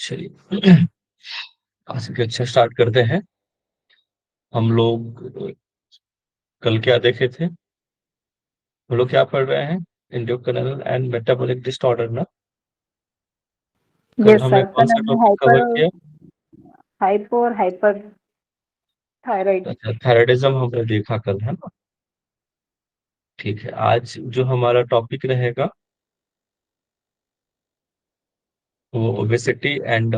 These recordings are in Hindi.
चलिए आज के अच्छा स्टार्ट करते हैं। हम लोग कल क्या देखे थे? हम लोग क्या पढ़ रहे हैं? एंडोक्राइनल एंड मेटाबॉलिक डिसऑर्डर ना। कल यस हमने सर। कौन कल सा हमने टॉपिक कवर किया? हाइपो और हाइपर थायराइड। अच्छा, थायराइडिज्म हमने देखा कल, है ना। ठीक है, आज जो हमारा टॉपिक रहेगा वो ओबेसिटी एंड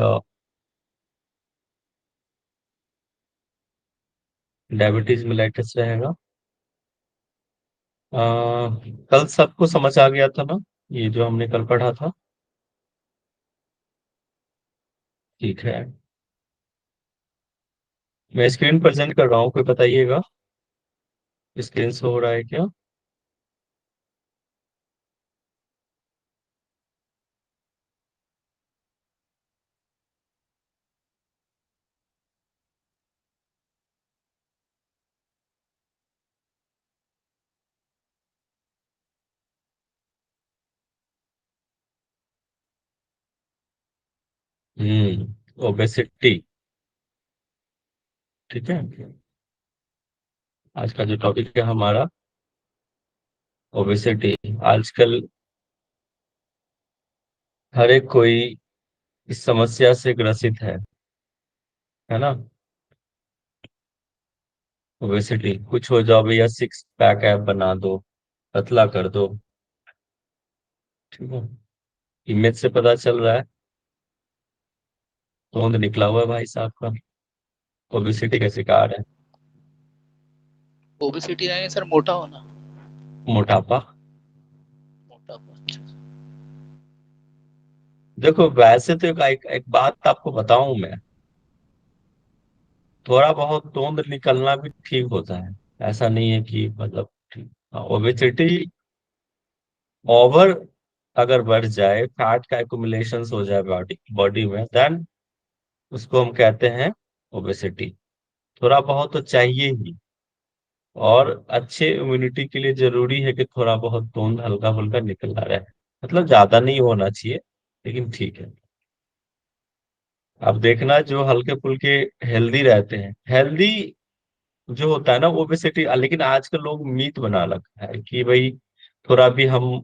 डायबिटीज मिलेटस रहेगा। अ, कल सबको समझ आ गया था ना, ये जो हमने कल पढ़ा था? ठीक है, मैं स्क्रीन प्रेजेंट कर रहा हूँ, कोई बताइएगा स्क्रीन शो हो रहा है क्या? ओबेसिटी। ठीक है, आज का जो टॉपिक है हमारा ओबेसिटी। आजकल हर एक कोई इस समस्या से ग्रसित है ना। ओबेसिटी कुछ हो जाओ भैया, सिक्स पैक ऐप बना दो, पतला कर दो। ठीक है, इमेज से पता चल रहा है तोंद निकला हुआ है भाई साहब का। ओबेसिटी का शिकार है। ओबेसिटी यानी सर मोटा होना। मोटापा। मोटापा, अच्छा। देखो वैसे तो एक बात आपको बताऊं मैं, थोड़ा बहुत तोंद निकलना भी ठीक होता है। ऐसा नहीं है कि मतलब ओबेसिटी ओवर अगर बढ़ जाए, फैट का एक्युमुलेशन हो जाए बॉडी बॉडी में, देन उसको हम कहते हैं ओबेसिटी। थोड़ा बहुत तो चाहिए ही, और अच्छे इम्यूनिटी के लिए जरूरी है कि थोड़ा बहुत तोंद हल्का फुल्का निकलता रहे। मतलब ज्यादा नहीं होना चाहिए, लेकिन ठीक है। अब देखना, जो हल्के फुल्के हेल्दी रहते हैं, हेल्दी जो होता है ना ओबेसिटी, लेकिन आजकल लोग मीट बना रखा है कि भाई थोड़ा भी हम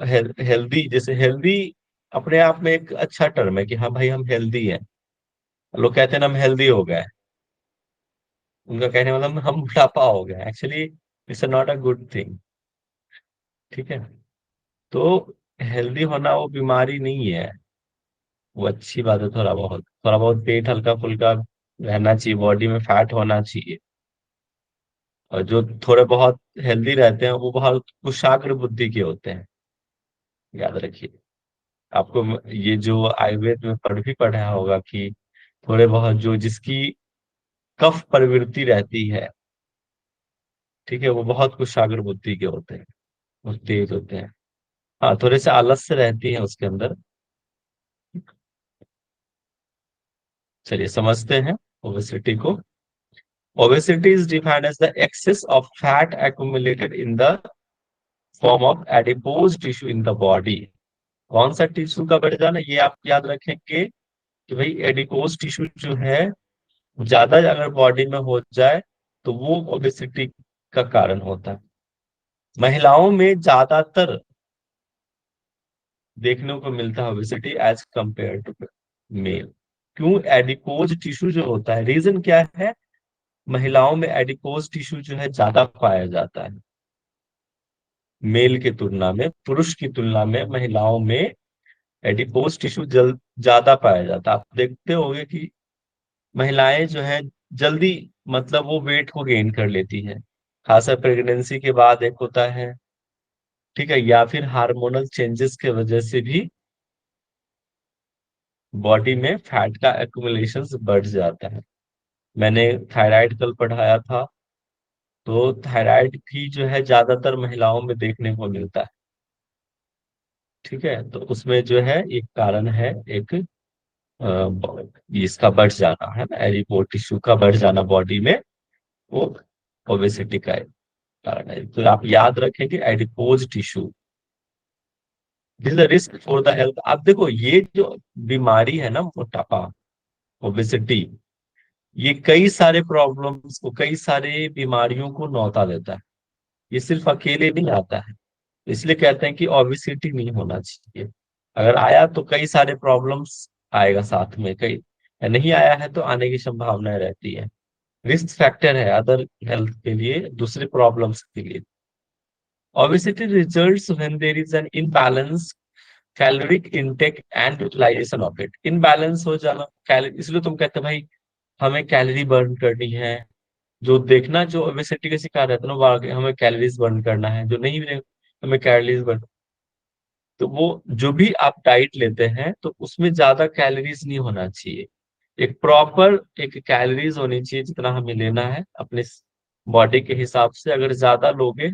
हेल्दी, जैसे हेल्दी अपने आप में एक अच्छा टर्म है कि हाँ भाई हम हेल्दी हैं। लोग कहते हैं ना हम हेल्दी हो गए, उनका कहने मतलब हम बुढ़ापा हो गए। Actually it's not a good thing. ठीक है, तो हेल्दी होना वो बीमारी नहीं है, वो अच्छी बात है। थोड़ा बहुत पेट हल्का फुल्का रहना चाहिए, बॉडी में फैट होना चाहिए। और जो थोड़े बहुत हेल्दी रहते हैं वो बहुत कुशाग्र बुद्धि के होते हैं, याद रखिए। आपको ये जो आयुर्वेद में पढ़ भी पढ़ा होगा कि थोड़े बहुत जो जिसकी कफ प्रवृत्ति रहती है, ठीक है, वो बहुत कुशाग्र बुद्धि के होते हैं, वो तेज होते हैं। हाँ, थोड़े से आलस्य रहती है उसके अंदर। चलिए समझते हैं ओबेसिटी को। Obesity is defined as the excess of fat accumulated in the form of adipose tissue in the body। कौन सा टिश्यू का बढ़ जाना, ये आप याद रखेंगे कि भाई एडिपोज टिश्यू जो है ज्यादा अगर बॉडी में हो जाए तो वो ओबेसिटी का कारण होता है। महिलाओं में ज्यादातर देखने को मिलता है obesity as compare to male. क्यों? एडिपोज टिश्यू जो होता है, रीजन क्या है? महिलाओं में एडिपोज टिश्यू जो है ज्यादा पाया जाता है मेल की तुलना में। पुरुष की तुलना में महिलाओं में एडिपोज टिश्यू ज्यादा पाया जाता है। आप देखते होंगे कि महिलाएं जो है जल्दी, मतलब वो वेट को गेन कर लेती है, खासकर प्रेगनेंसी के बाद एक होता है, ठीक है, या फिर हार्मोनल चेंजेस के वजह से भी बॉडी में फैट का एक्युमुलेशन बढ़ जाता है। मैंने थायराइड कल पढ़ाया था, तो थायराइड भी जो है ज्यादातर महिलाओं में देखने को मिलता है। ठीक है, तो उसमें जो है एक कारण है, एक इसका बढ़ जाना है ना, एडिपोज टिश्यू का बढ़ जाना बॉडी में, वो ओबेसिटी का कारण है। तो आप याद रखें कि adipose tissue this is the risk for the health. आप देखो ये जो बीमारी है ना मोटापा, ओबेसिटी, ये कई सारे प्रॉब्लम्स को, कई सारे बीमारियों को न्योता देता है। ये सिर्फ अकेले नहीं आता है, इसलिए कहते हैं कि ओबेसिटी नहीं होना चाहिए। अगर आया तो कई सारे प्रॉब्लम्स आएगा साथ में, कई नहीं आया है तो आने की संभावना रहती है। रिस्क फैक्टर है अदर हेल्थ के लिए, दूसरे प्रॉब्लम्स के लिए। Obesity results when there is an imbalance caloric intake and utilization of it. Imbalance हो जाना कैलोरी, इसलिए तुम कहते हैं भाई हमें कैलोरी बर्न करनी है। जो देखना, जो ओबेसिटी का शिकार रहता है ना, वो आगे हमें कैलोरीज बर्न करना है, जो नहीं हमें कैलोरीज बर्न। तो वो जो भी आप डाइट लेते हैं तो उसमें ज्यादा कैलोरीज नहीं होना चाहिए। एक प्रॉपर एक कैलोरीज होनी चाहिए जितना हमें लेना है अपने बॉडी के हिसाब से। अगर ज्यादा लोगे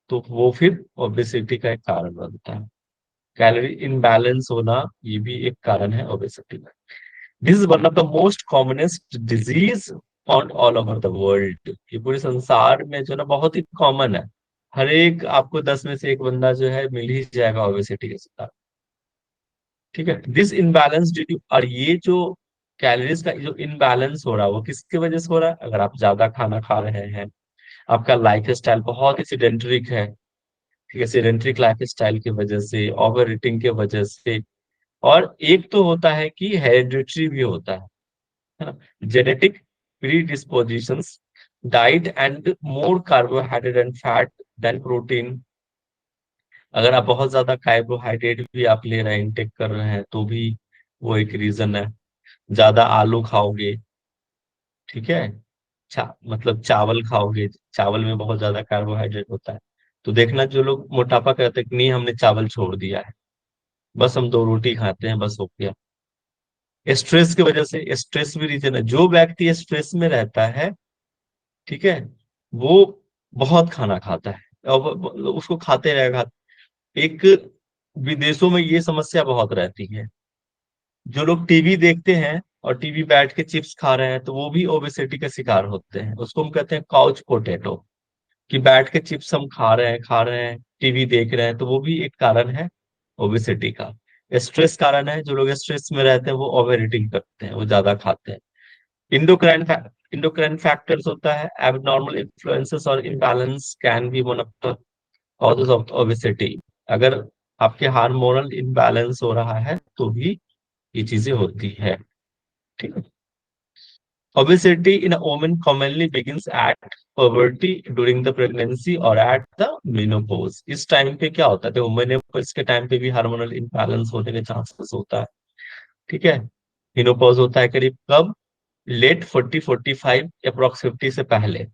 तो वो फिर ओबेसिटी का एक कारण बनता है। कैलोरी इनबैलेंस होना ये भी एक कारण है ओबेसिटी का। This is one of the most commonest disease on all over the world. ये पूरे संसार में जो ना बहुत ही कॉमन है। हर एक आपको 10 में से एक बंदा जो है मिल ही जाएगा ओबेसिटी के शिकार। ठीक है, दिस इनबैलेंस ड्यू टू, और ये जो कैलोरीज का जो इनबैलेंस हो रहा है वो किसकी वजह से हो रहा है? अगर आप ज्यादा खाना खा रहे हैं, आपका लाइफ स्टाइल बहुत ही सिडेंट्रिक है, ठीक है, सिडेंट्रिक लाइफ स्टाइल की वजह से, ओवर ईटिंग की वजह से। और एक तो होता है कि हेरिडिटरी भी होता है ना, genetic predispositions, diet and more carbohydrate and fat then protein. अगर आप बहुत ज्यादा कार्बोहाइड्रेट भी आप ले रहे हैं, इंटेक कर रहे हैं, तो भी वो एक रीजन है। ज्यादा आलू खाओगे, ठीक है, मतलब चावल खाओगे, चावल में बहुत ज्यादा कार्बोहाइड्रेट होता है। तो देखना जो लोग मोटापा करते हैं कि नहीं हमने चावल छोड़ दिया है, बस हम 2 रोटी खाते हैं, बस हो गया। स्ट्रेस की वजह से, स्ट्रेस भी रीजन है। जो व्यक्ति स्ट्रेस में रहता है, ठीक है, वो बहुत खाना खाता है और उसको खाते रहेगा। एक विदेशों में ये समस्या बहुत रहती है। जो लोग टीवी देखते हैं और टीवी बैठ के चिप्स खा रहे हैं तो वो भी ओबेसिटी का शिकार होते हैं। उसको हम कहते हैं काउच पोटैटो, कि बैठ के चिप्स हम खा रहे हैं टीवी देख रहे हैं, तो वो भी एक कारण है ओबेसिटी का। स्ट्रेस कारण है, जो लोग स्ट्रेस में रहते हैं वो ओवर ईटिंग करते हैं, वो ज्यादा खाते हैं। इंडोक्राइन इंडोक्राइन फैक्टर्स होता है, एबनॉर्मल इन्फ्लुएंसेस और imbalance can be one of the causes of obesity. अगर आपके हार्मोनल इम्बैलेंस हो रहा है तो भी ये चीजें होती है। ठीक है। Obesity in a woman commonly begins at puberty, during the pregnancy or at the menopause। इस टाइम पे क्या होता है? तो मेनोपॉज के टाइम पे भी हार्मोनल इम्बैलेंस होने के चांसेस होता है। ठीक है, मेनोपॉज होता है करीब कब? लेट 40-45 अप्रोक्स 50 से पहले,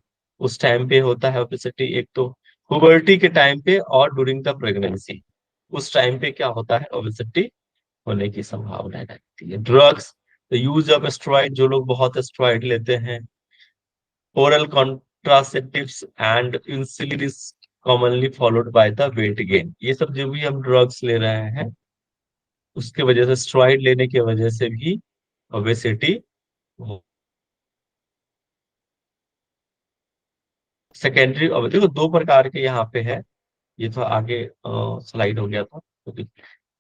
उस टाइम पे होता है ओबेसिटी। एक तो पुबर्टी के टाइम पे और ड्यूरिंग द प्रेगनेंसी, उस टाइम पे क्या होता है? ओबेसिटी होने की संभावना रहती है। Drugs, the use of steroid, जो लोग बहुत स्टेरॉइड लेते हैं, oral contraceptives and insulin is commonly followed by the weight gain. ये सब जो भी हम ड्रग्स ले रहे हैं उसके वजह से, स्टेरॉइड लेने की वजह से भी ओबेसिटी। सेकेंडरी, अब देखो 2 प्रकार के यहाँ पे है, ये तो आगे स्लाइड हो गया था। तो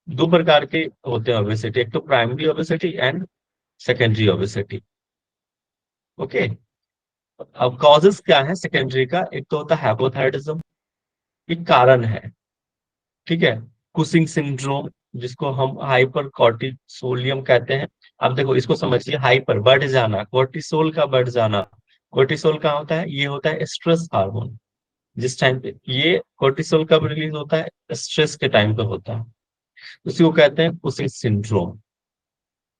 2 प्रकार के होते हैं ओबेसिटी, एक तो primary obesity and secondary obesity. Okay, अब कॉजेस क्या है सेकेंडरी का? एक तो होता है हाइपोथायराइडिज्म, एक कारण है, ठीक है। कुशिंग सिंड्रोम, जिसको हम हाइपर कॉर्टिसोलियम कहते हैं। अब देखो इसको समझिए, हाइपर बढ़ जाना, कॉर्टिसोल का बढ़ जाना। कॉर्टिसोल का होता है, ये होता है स्ट्रेस हार्मोन। जिस टाइम पे ये कॉर्टिसोल कब रिलीज होता है? स्ट्रेस के टाइम पे होता है, उसी को कहते हैं कुशिंग सिंड्रोम।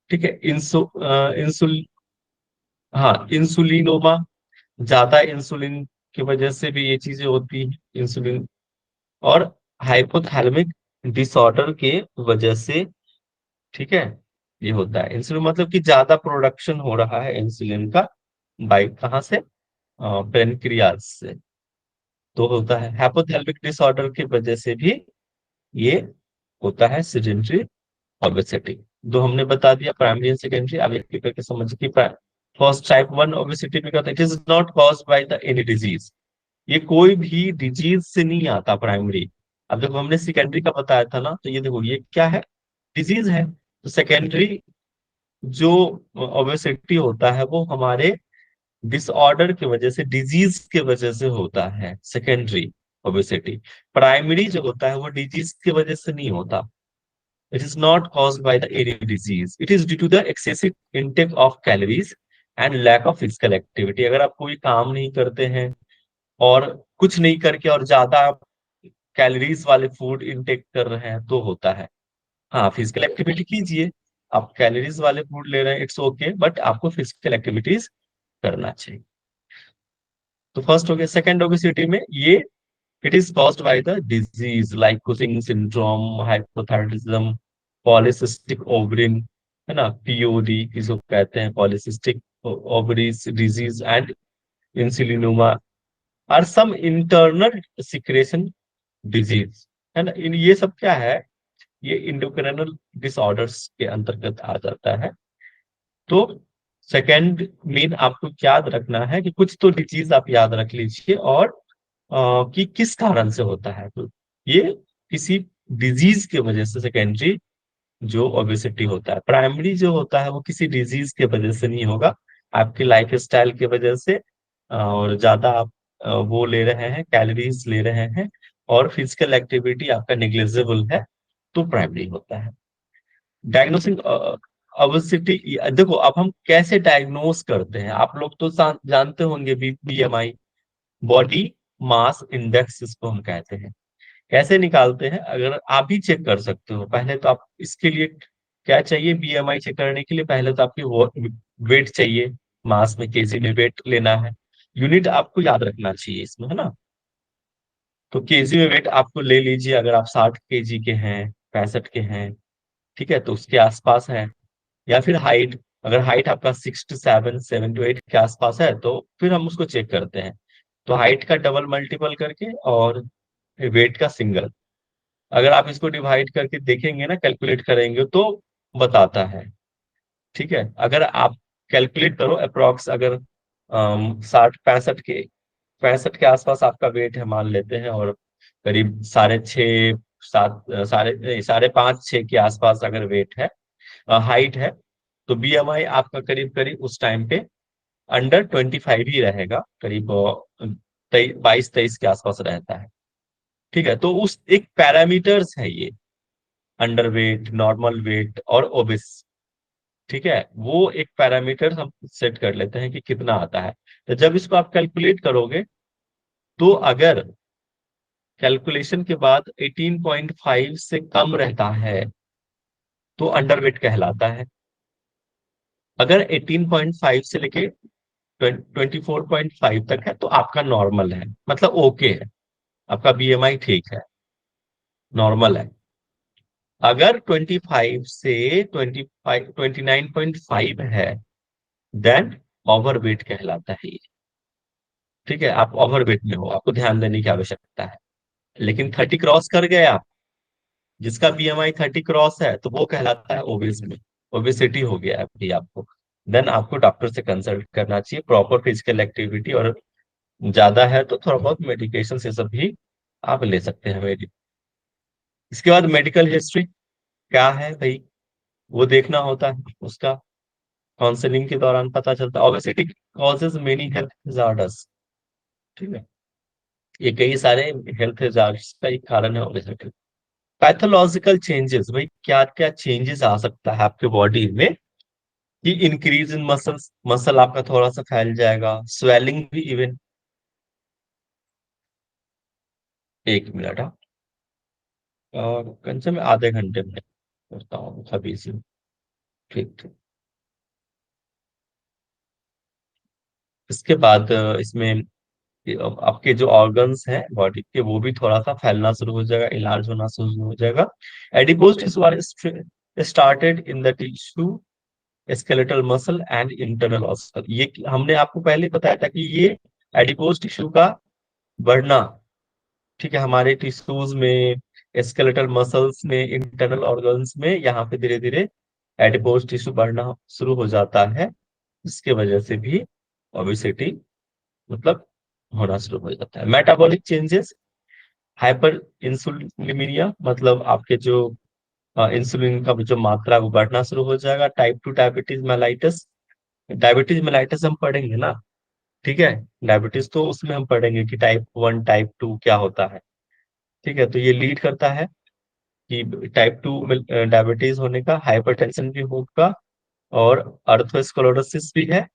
ठीक है, इंसुलिन, हाँ इंसुलिनोमा, ज्यादा इंसुलिन की वजह से भी ये चीजें होती है, इंसुलिन। और हाइपोथैलेमिक डिसऑर्डर के वजह से, ठीक है, ये होता है। इंसुलिन मतलब कि ज्यादा प्रोडक्शन हो रहा है इंसुलिन का, बाई कहाँ से? पेनक्रियाज से। तो होता है हाइपोथैलेमिक डिसऑर्डर की वजह से भी ये होता है सेडेंटरी ओबेसिटी। दो हमने बता दिया, प्राइमरी एंड सेकेंडरी। अब एक एक करके समझ की। फर्स्ट टाइप 1 ओबेसिटी में कहते हैं, it is not caused by the any disease. ये कोई भी डिजीज से नहीं आता प्राइमरी, अब देखो हमने सेकेंडरी का बताया था ना, तो ये देखो ये क्या है, डिजीज है। तो सेकेंडरी जो ओबेसिटी होता है वो हमारे डिसऑर्डर की वजह से, डिजीज की वजह से होता है सेकेंडरी ओबेसिटी। प्राइमरी जो होता है वो डिजीज की वजह से नहीं होता। It is not caused by the any disease, it is due to the excessive intake of calories and lack of physical activity. अगर आप कोई काम नहीं करते हैं और कुछ नहीं करके और ज्यादा कैलोरीज वाले फूड इंटेक कर रहे हैं तो होता है। हाँ, फिजिकल एक्टिविटी कीजिए, आप कैलोरीज वाले फूड ले रहे हैं इट्स ओके, बट आपको फिजिकल एक्टिविटीज करना चाहिए। तो फर्स्ट हो गया। सेकंड ओबेसिटी में ये, it is caused by the disease like Cushing syndrome, hypothyroidism, polycystic ovarian, है ना, पीओडी किसको कहते हैं, polycystic ovaries disease and insulinoma are some internal secretion disease, है ना। इन ये सब क्या है, ये इंडोक्राइनल डिसऑर्डर्स के अंतर्गत आ जाता है। तो सेकंड मेन आपको याद रखना है कि कुछ तो डिजीज आप याद रख लीजिए, और कि किस कारण से होता है। तो ये किसी डिजीज की वजह से सेकेंडरी जो ओबेसिटी होता है। प्राइमरी जो होता है वो किसी डिजीज के वजह से नहीं होगा, आपकी लाइफ स्टाइल की वजह से, और ज्यादा आप वो ले रहे हैं, कैलोरीज ले रहे हैं, और फिजिकल एक्टिविटी आपका निग्लेजेबल है, तो प्राइमरी होता है। डायग्नोसिंग ओबेसिटी, देखो अब हम कैसे डायग्नोस करते हैं, आप लोग तो जानते होंगे, बीएमआई, बॉडी मास इंडेक्स इसको हम कहते हैं। कैसे निकालते हैं, अगर आप भी चेक कर सकते हो। पहले तो आप इसके लिए क्या चाहिए, बीएमआई चेक करने के लिए पहले तो आपकी वेट चाहिए, मास में केजी में वेट लेना है। यूनिट आपको याद रखना चाहिए इसमें, है ना। तो केजी में वेट आपको ले लीजिए, अगर आप 60 केजी के हैं, 65 के हैं, ठीक है, तो उसके आसपास है। या फिर हाइट, अगर हाइट आपका 6 to 7, 7 to 8 के आसपास है, तो फिर हम उसको चेक करते हैं। तो हाइट का डबल मल्टीपल करके और वेट का सिंगल, अगर आप इसको डिवाइड करके देखेंगे ना, कैलकुलेट करेंगे तो बताता है। ठीक है, अगर आप कैलकुलेट करो अप्रोक्स, अगर 65 के आसपास आपका वेट है मान लेते हैं, और करीब 6.5 7 साढ़े 5 6 के आसपास अगर वेट है, हाइट है, तो बीएमआई आपका करीब करीब उस टाइम पे अंडर 25 ही रहेगा, करीब 22 23 के आसपास रहता है। ठीक है, तो उस एक पैरामीटर्स है ये, अंडर वेट, नॉर्मल वेट और ओबिस। ठीक है, वो एक पैरामीटर हम सेट कर लेते हैं कि कितना आता है। तो जब इसको आप कैलकुलेट करोगे, तो अगर कैलकुलेशन के बाद 18.5 से कम रहता है तो अंडर वेट कहलाता है। अगर 18.5 से लेके 24.5 तक है तो आपका नॉर्मल है, मतलब ओके है, आपका बीएमआई ठीक है, नॉर्मल है। अगर 25 से 29.5 है, देन ओवरवेट कहलाता है ये। ठीक है, आप ओवरवेट में हो, आपको ध्यान देने की आवश्यकता है। लेकिन 30 क्रॉस कर गए आप, जिसका बीएमआई 30 क्रॉस है, तो वो कहलाता है ओबेस में, ओबेसिटी हो गया है अभी आपको। देन आपको डॉक्टर से कंसल्ट करना चाहिए, प्रॉपर फिजिकल एक्टिविटी, और ज्यादा है तो थोड़ा बहुत मेडिकेशन से सब भी आप ले सकते हैं इसके बाद मेडिकल हिस्ट्री क्या है भाई, वो देखना होता है, उसका काउंसलिंग के दौरान पता चलता है। Obesity causes many health disorders, ठीक है, ये कई सारे हेल्थ डिसऑर्डर्स का एक कारण है ओबेसिटी। पैथोलॉजिकल चेंजेस, भाई क्या क्या चेंजेस आ सकता है आपके बॉडी में, कि इंक्रीज इन मसल्स, मसल आपका थोड़ा सा फैल जाएगा, स्वेलिंग भी इवन। 1 मिनट, हाँ, और कंचन में आधे घंटे में करता हूँ अभी से। ठीक ठीक। इसके बाद इसमें आपके जो ऑर्गन्स हैं बॉडी के, वो भी थोड़ा सा फैलना शुरू हो जाएगा, इलाज होना शुरू हो जाएगा। Adipose tissue are started in the tissue, skeletal muscle and internal muscle. ये हमने आपको पहले बताया था कि ये एडिपोज टिश्यू का बढ़ना, ठीक है, हमारे टिश्यूज में, स्केलेटल मसल्स में, इंटरनल ऑर्गन्स में, यहाँ पे धीरे धीरे एडिपोज टिश्यू बढ़ना शुरू हो जाता है। इसके वजह से भी ओबेसिटी मतलब होना शुरू हो जाता है। मेटाबॉलिक चेंजेस, हाइपर इंसुलिनीमिया मतलब आपके जो इंसुलिन का जो मात्रा है वो बढ़ना शुरू हो जाएगा। Type 2 diabetes mellitus, diabetes mellitus हम पढ़ेंगे ना, ठीक है। डायबिटीज तो उसमें हम पढ़ेंगे कि टाइप 1 टाइप 2 क्या होता है, ठीक है। तो ये लीड करता है कि टाइप 2 डायबिटीज होने का, हाइपरटेंशन भी होगा, और अर्थोस्क्लेरोसिस भी है।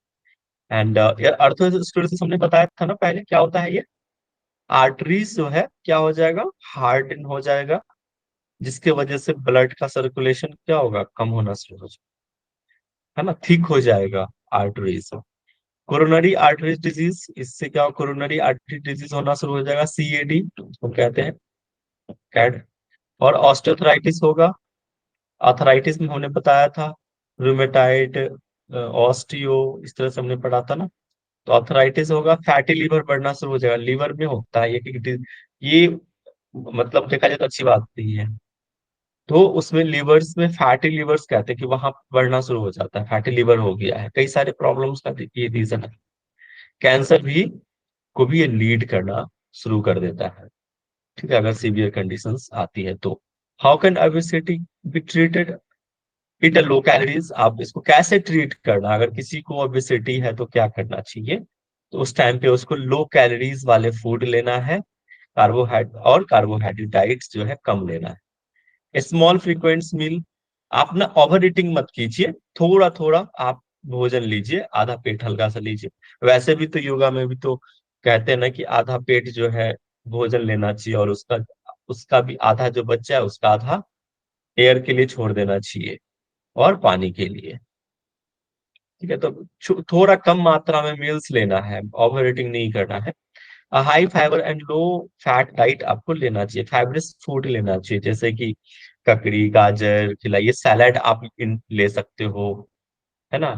एंड अर्थोस्क्लेरोसिस हमने बताया था ना पहले, क्या होता है ये, आर्टरीज जो है क्या हो जाएगा, हार्डन हो जाएगा, जिसके वजह से ब्लड का सर्कुलेशन क्या होगा, कम होना शुरू हो जाएगा, है ना, थिक हो जाएगा आर्टरीज। कोरोनरी आर्टरीज डिजीज, इससे क्या, कोरोनरी आर्टरी डिजीज होना शुरू हो जाएगा, सीएडी हम कहते हैं, कैड। और ऑस्टियोआर्थराइटिस होगा, आर्थराइटिस में हमने बताया था, रूमेटाइड, ऑस्टियो, इस तरह से हमने पढ़ा था ना। तो आर्थराइटिस होगा, फैटी लीवर बढ़ना शुरू हो जाएगा, लीवर में होता है ये मतलब देखा जाए तो अच्छी बात नहीं है। तो उसमें लीवर्स में फैटी लीवर्स कहते हैं कि वहां बढ़ना शुरू हो जाता है, फैटी लीवर हो गया है, कई सारे प्रॉब्लम्स का ये रीजन है। कैंसर भी को भी ये लीड करना शुरू कर देता है, ठीक है, अगर सीवियर कंडीशंस आती है तो। How can obesity be treated, it low calories, आप इसको कैसे ट्रीट करना, अगर किसी को ओबेसिटी है तो क्या करना चाहिए, तो उस टाइम पे उसको लो कैलोरीज वाले फूड लेना है, कार्बोहाइड्रेट डाइट्स जो है कम लेना है, स्मॉल फ्रीक्वेंट मील, आप ना ओवर ईटिंग मत कीजिए, थोड़ा थोड़ा आप भोजन लीजिए, आधा पेट हल्का सा लीजिए। वैसे भी तो योगा में भी तो कहते हैं ना कि आधा पेट जो है भोजन लेना चाहिए, और उसका उसका भी आधा जो बच्चा है उसका आधा एयर के लिए छोड़ देना चाहिए, और पानी के लिए, ठीक है। तो थोड़ा कम मात्रा में मील्स लेना है, ओवर ईटिंग नहीं करना है। High fibre and low fat diet आपको लेना चाहिए, फाइबरस फूड लेना चाहिए, जैसे कि ककड़ी, गाजर, खिला, ये सैलेड आप ले सकते हो, है ना।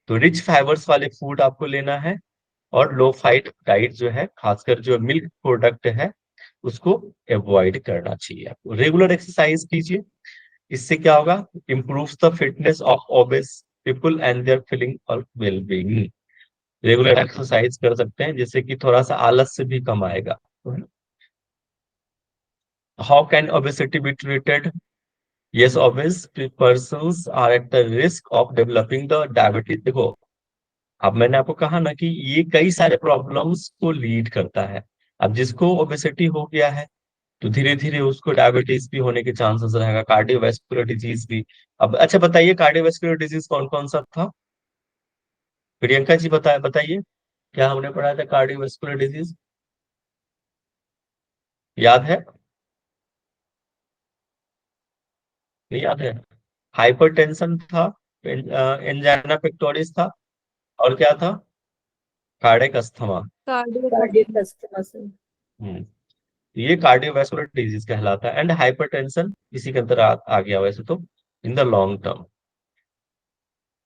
तो रिच फाइबर्स वाले फूड आपको लेना है, और लो फैट डाइट जो है, खासकर जो मिल्क प्रोडक्ट है उसको अवॉइड करना चाहिए आपको। रेगुलर एक्सरसाइज कीजिए, इससे क्या होगा, improves the fitness of obese people and their feeling और वेल बीइंग। रेगुलर एक्सरसाइज कर सकते हैं, जिससे कि थोड़ा सा आलस से भी कम आएगा। How can obesity be treated, yes, obese persons are at the risk of developing the diabetes। देखो, अब मैंने आपको कहा ना कि ये कई सारे प्रॉब्लम्स को लीड करता है। अब जिसको ओबेसिटी हो गया है तो धीरे धीरे उसको डायबिटीज भी होने के चांसेस रहेगा, कार्डियोवैस्कुलर डिजीज भी। अब अच्छा बताइए, कार्डियोवैस्कुलर डिजीज कौन कौन सा था, प्रियंका जी बताइए, क्या हमने पढ़ा था कार्डियोवैस्कुलर डिजीज, याद है, नहीं याद है? हाइपरटेंशन था, एंजाइना पेक्टोरिस था, और क्या था, cardiac asthma. Cardiac cardiac asthma से। हम्म, ये कार्डियोवैस्कुलर डिजीज कहलाता है। एंड हाइपरटेंशन इसी के अंदर आ गया वैसे तो, in the long term.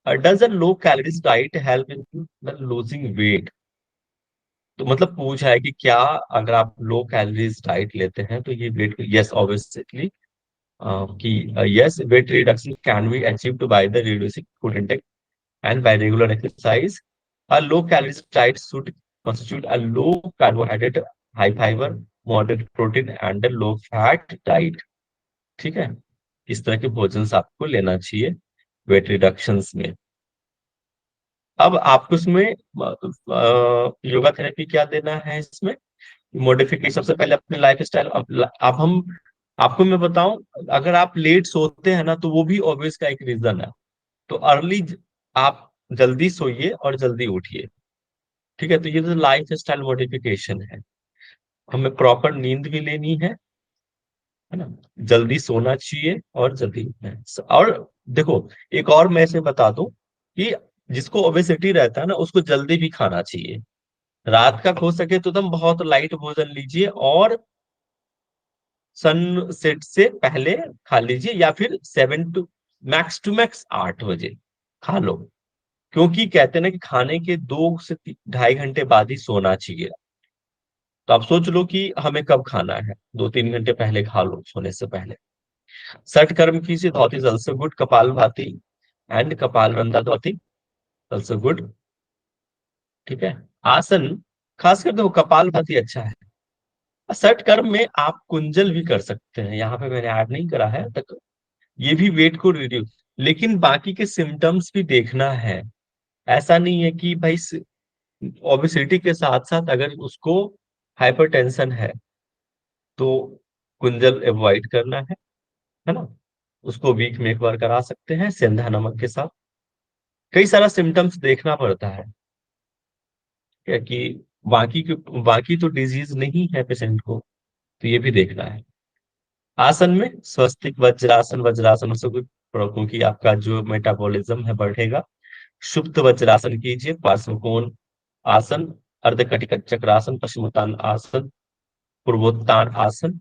Does a low calories diet help in losing weight, तो मतलब पूछा है कि क्या अगर आप लो कैलोरीज डाइट लेते हैं तो ये वेट, यस ऑब्वियसली, कि yes, weight reduction can be achieved by the reducing food intake and by regular exercise. A low calorie diet should constitute a low carbohydrate, high fiber, moderate protein and a low fat diet, ठीक है। इस तरह के भोजन से आपको लेना चाहिए वेट रिडक्शंस में। अब आपको इसमें योगा थेरेपी क्या देना है, इसमें मॉडिफिकेशन, सबसे पहले अपने लाइफ स्टाइल। अब हम आपको मैं बताऊं, अगर आप लेट सोते हैं ना तो वो भी ऑब्वियस का एक रीजन है। तो अर्ली आप जल्दी सोइए और जल्दी उठिए, ठीक है। तो ये तो लाइफ स्टाइल मॉडिफिकेशन है, हमें प्रॉपर नींद भी लेनी है ना, जल्दी सोना चाहिए और जल्दी उठना है। और देखो, एक और मैं इसे बता दूं कि जिसको ओबेसिटी रहता है ना उसको जल्दी भी खाना चाहिए, रात का हो सके तो एकदम बहुत लाइट भोजन लीजिए, और सनसेट से पहले खा लीजिए, या फिर 7 टू मैक्स 8 बजे खा लो, क्योंकि कहते हैं ना कि खाने के 2 से ढाई घंटे बाद ही सोना चाहिए। तो आप सोच लो कि हमें कब खाना है, 2-3 घंटे पहले खा लो सोने से पहले। सठ कर्म कीजिए, धोती इज ऑल्सो गुड, कपाल भाती एंड कपाल वंदा धोती ऑल्सो गुड, ठीक है। आसन, खासकर देखो कपाल भाती अच्छा है, सट कर्व में आप कुंजल भी कर सकते हैं, यहाँ पे मैंने ऐड नहीं करा है तक, ये भी वेट को रिड्यूस, लेकिन बाकी के सिम्टम्स भी देखना है। ऐसा नहीं है कि भाई ओबेसिटी के साथ साथ अगर उसको हाइपरटेंशन है तो कुंजल अवॉइड करना है ना। उसको वीक में एक बार करा सकते हैं सेंधा नमक के साथ। कई सारा सिम्टम्स देखना पड़ता है क्या कि बाकी तो डिजीज नहीं है पेशेंट को, तो ये भी देखना है। आसन में स्वस्तिक वज्रासन, वज्रासन से क्योंकि आपका जो मेटाबॉलिज्म है बढ़ेगा। सुप्त वज्रासन कीजिए, पार्श्वकोण आसन, अर्धकटिक चक्रासन, पश्चिमोत्तान आसन, पूर्वोत्तान आसन।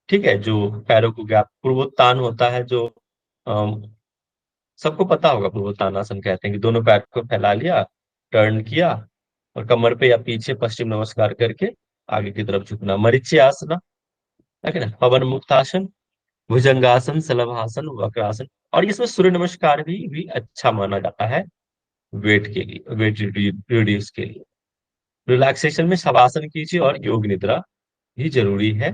ठीक है, जो पैरों को गैप पूर्वोत्तान होता है, जो अम, सबको पता होगा पूर्वोत्तान आसन कहते हैं कि दोनों पैर को फैला लिया, टर्न किया और कमर पे या पीछे पश्चिम नमस्कार करके आगे की तरफ झुकना। मरीचिका आसन है ना, पवन मुक्त आसन, भुजंगासन, शलभासन, वक्रासन। और इसमें सूर्य नमस्कार भी अच्छा माना जाता है वेट के लिए, वेट रिड्यूस के लिए। रिलैक्सेशन में शवासन कीजिए और योग निद्रा भी जरूरी है।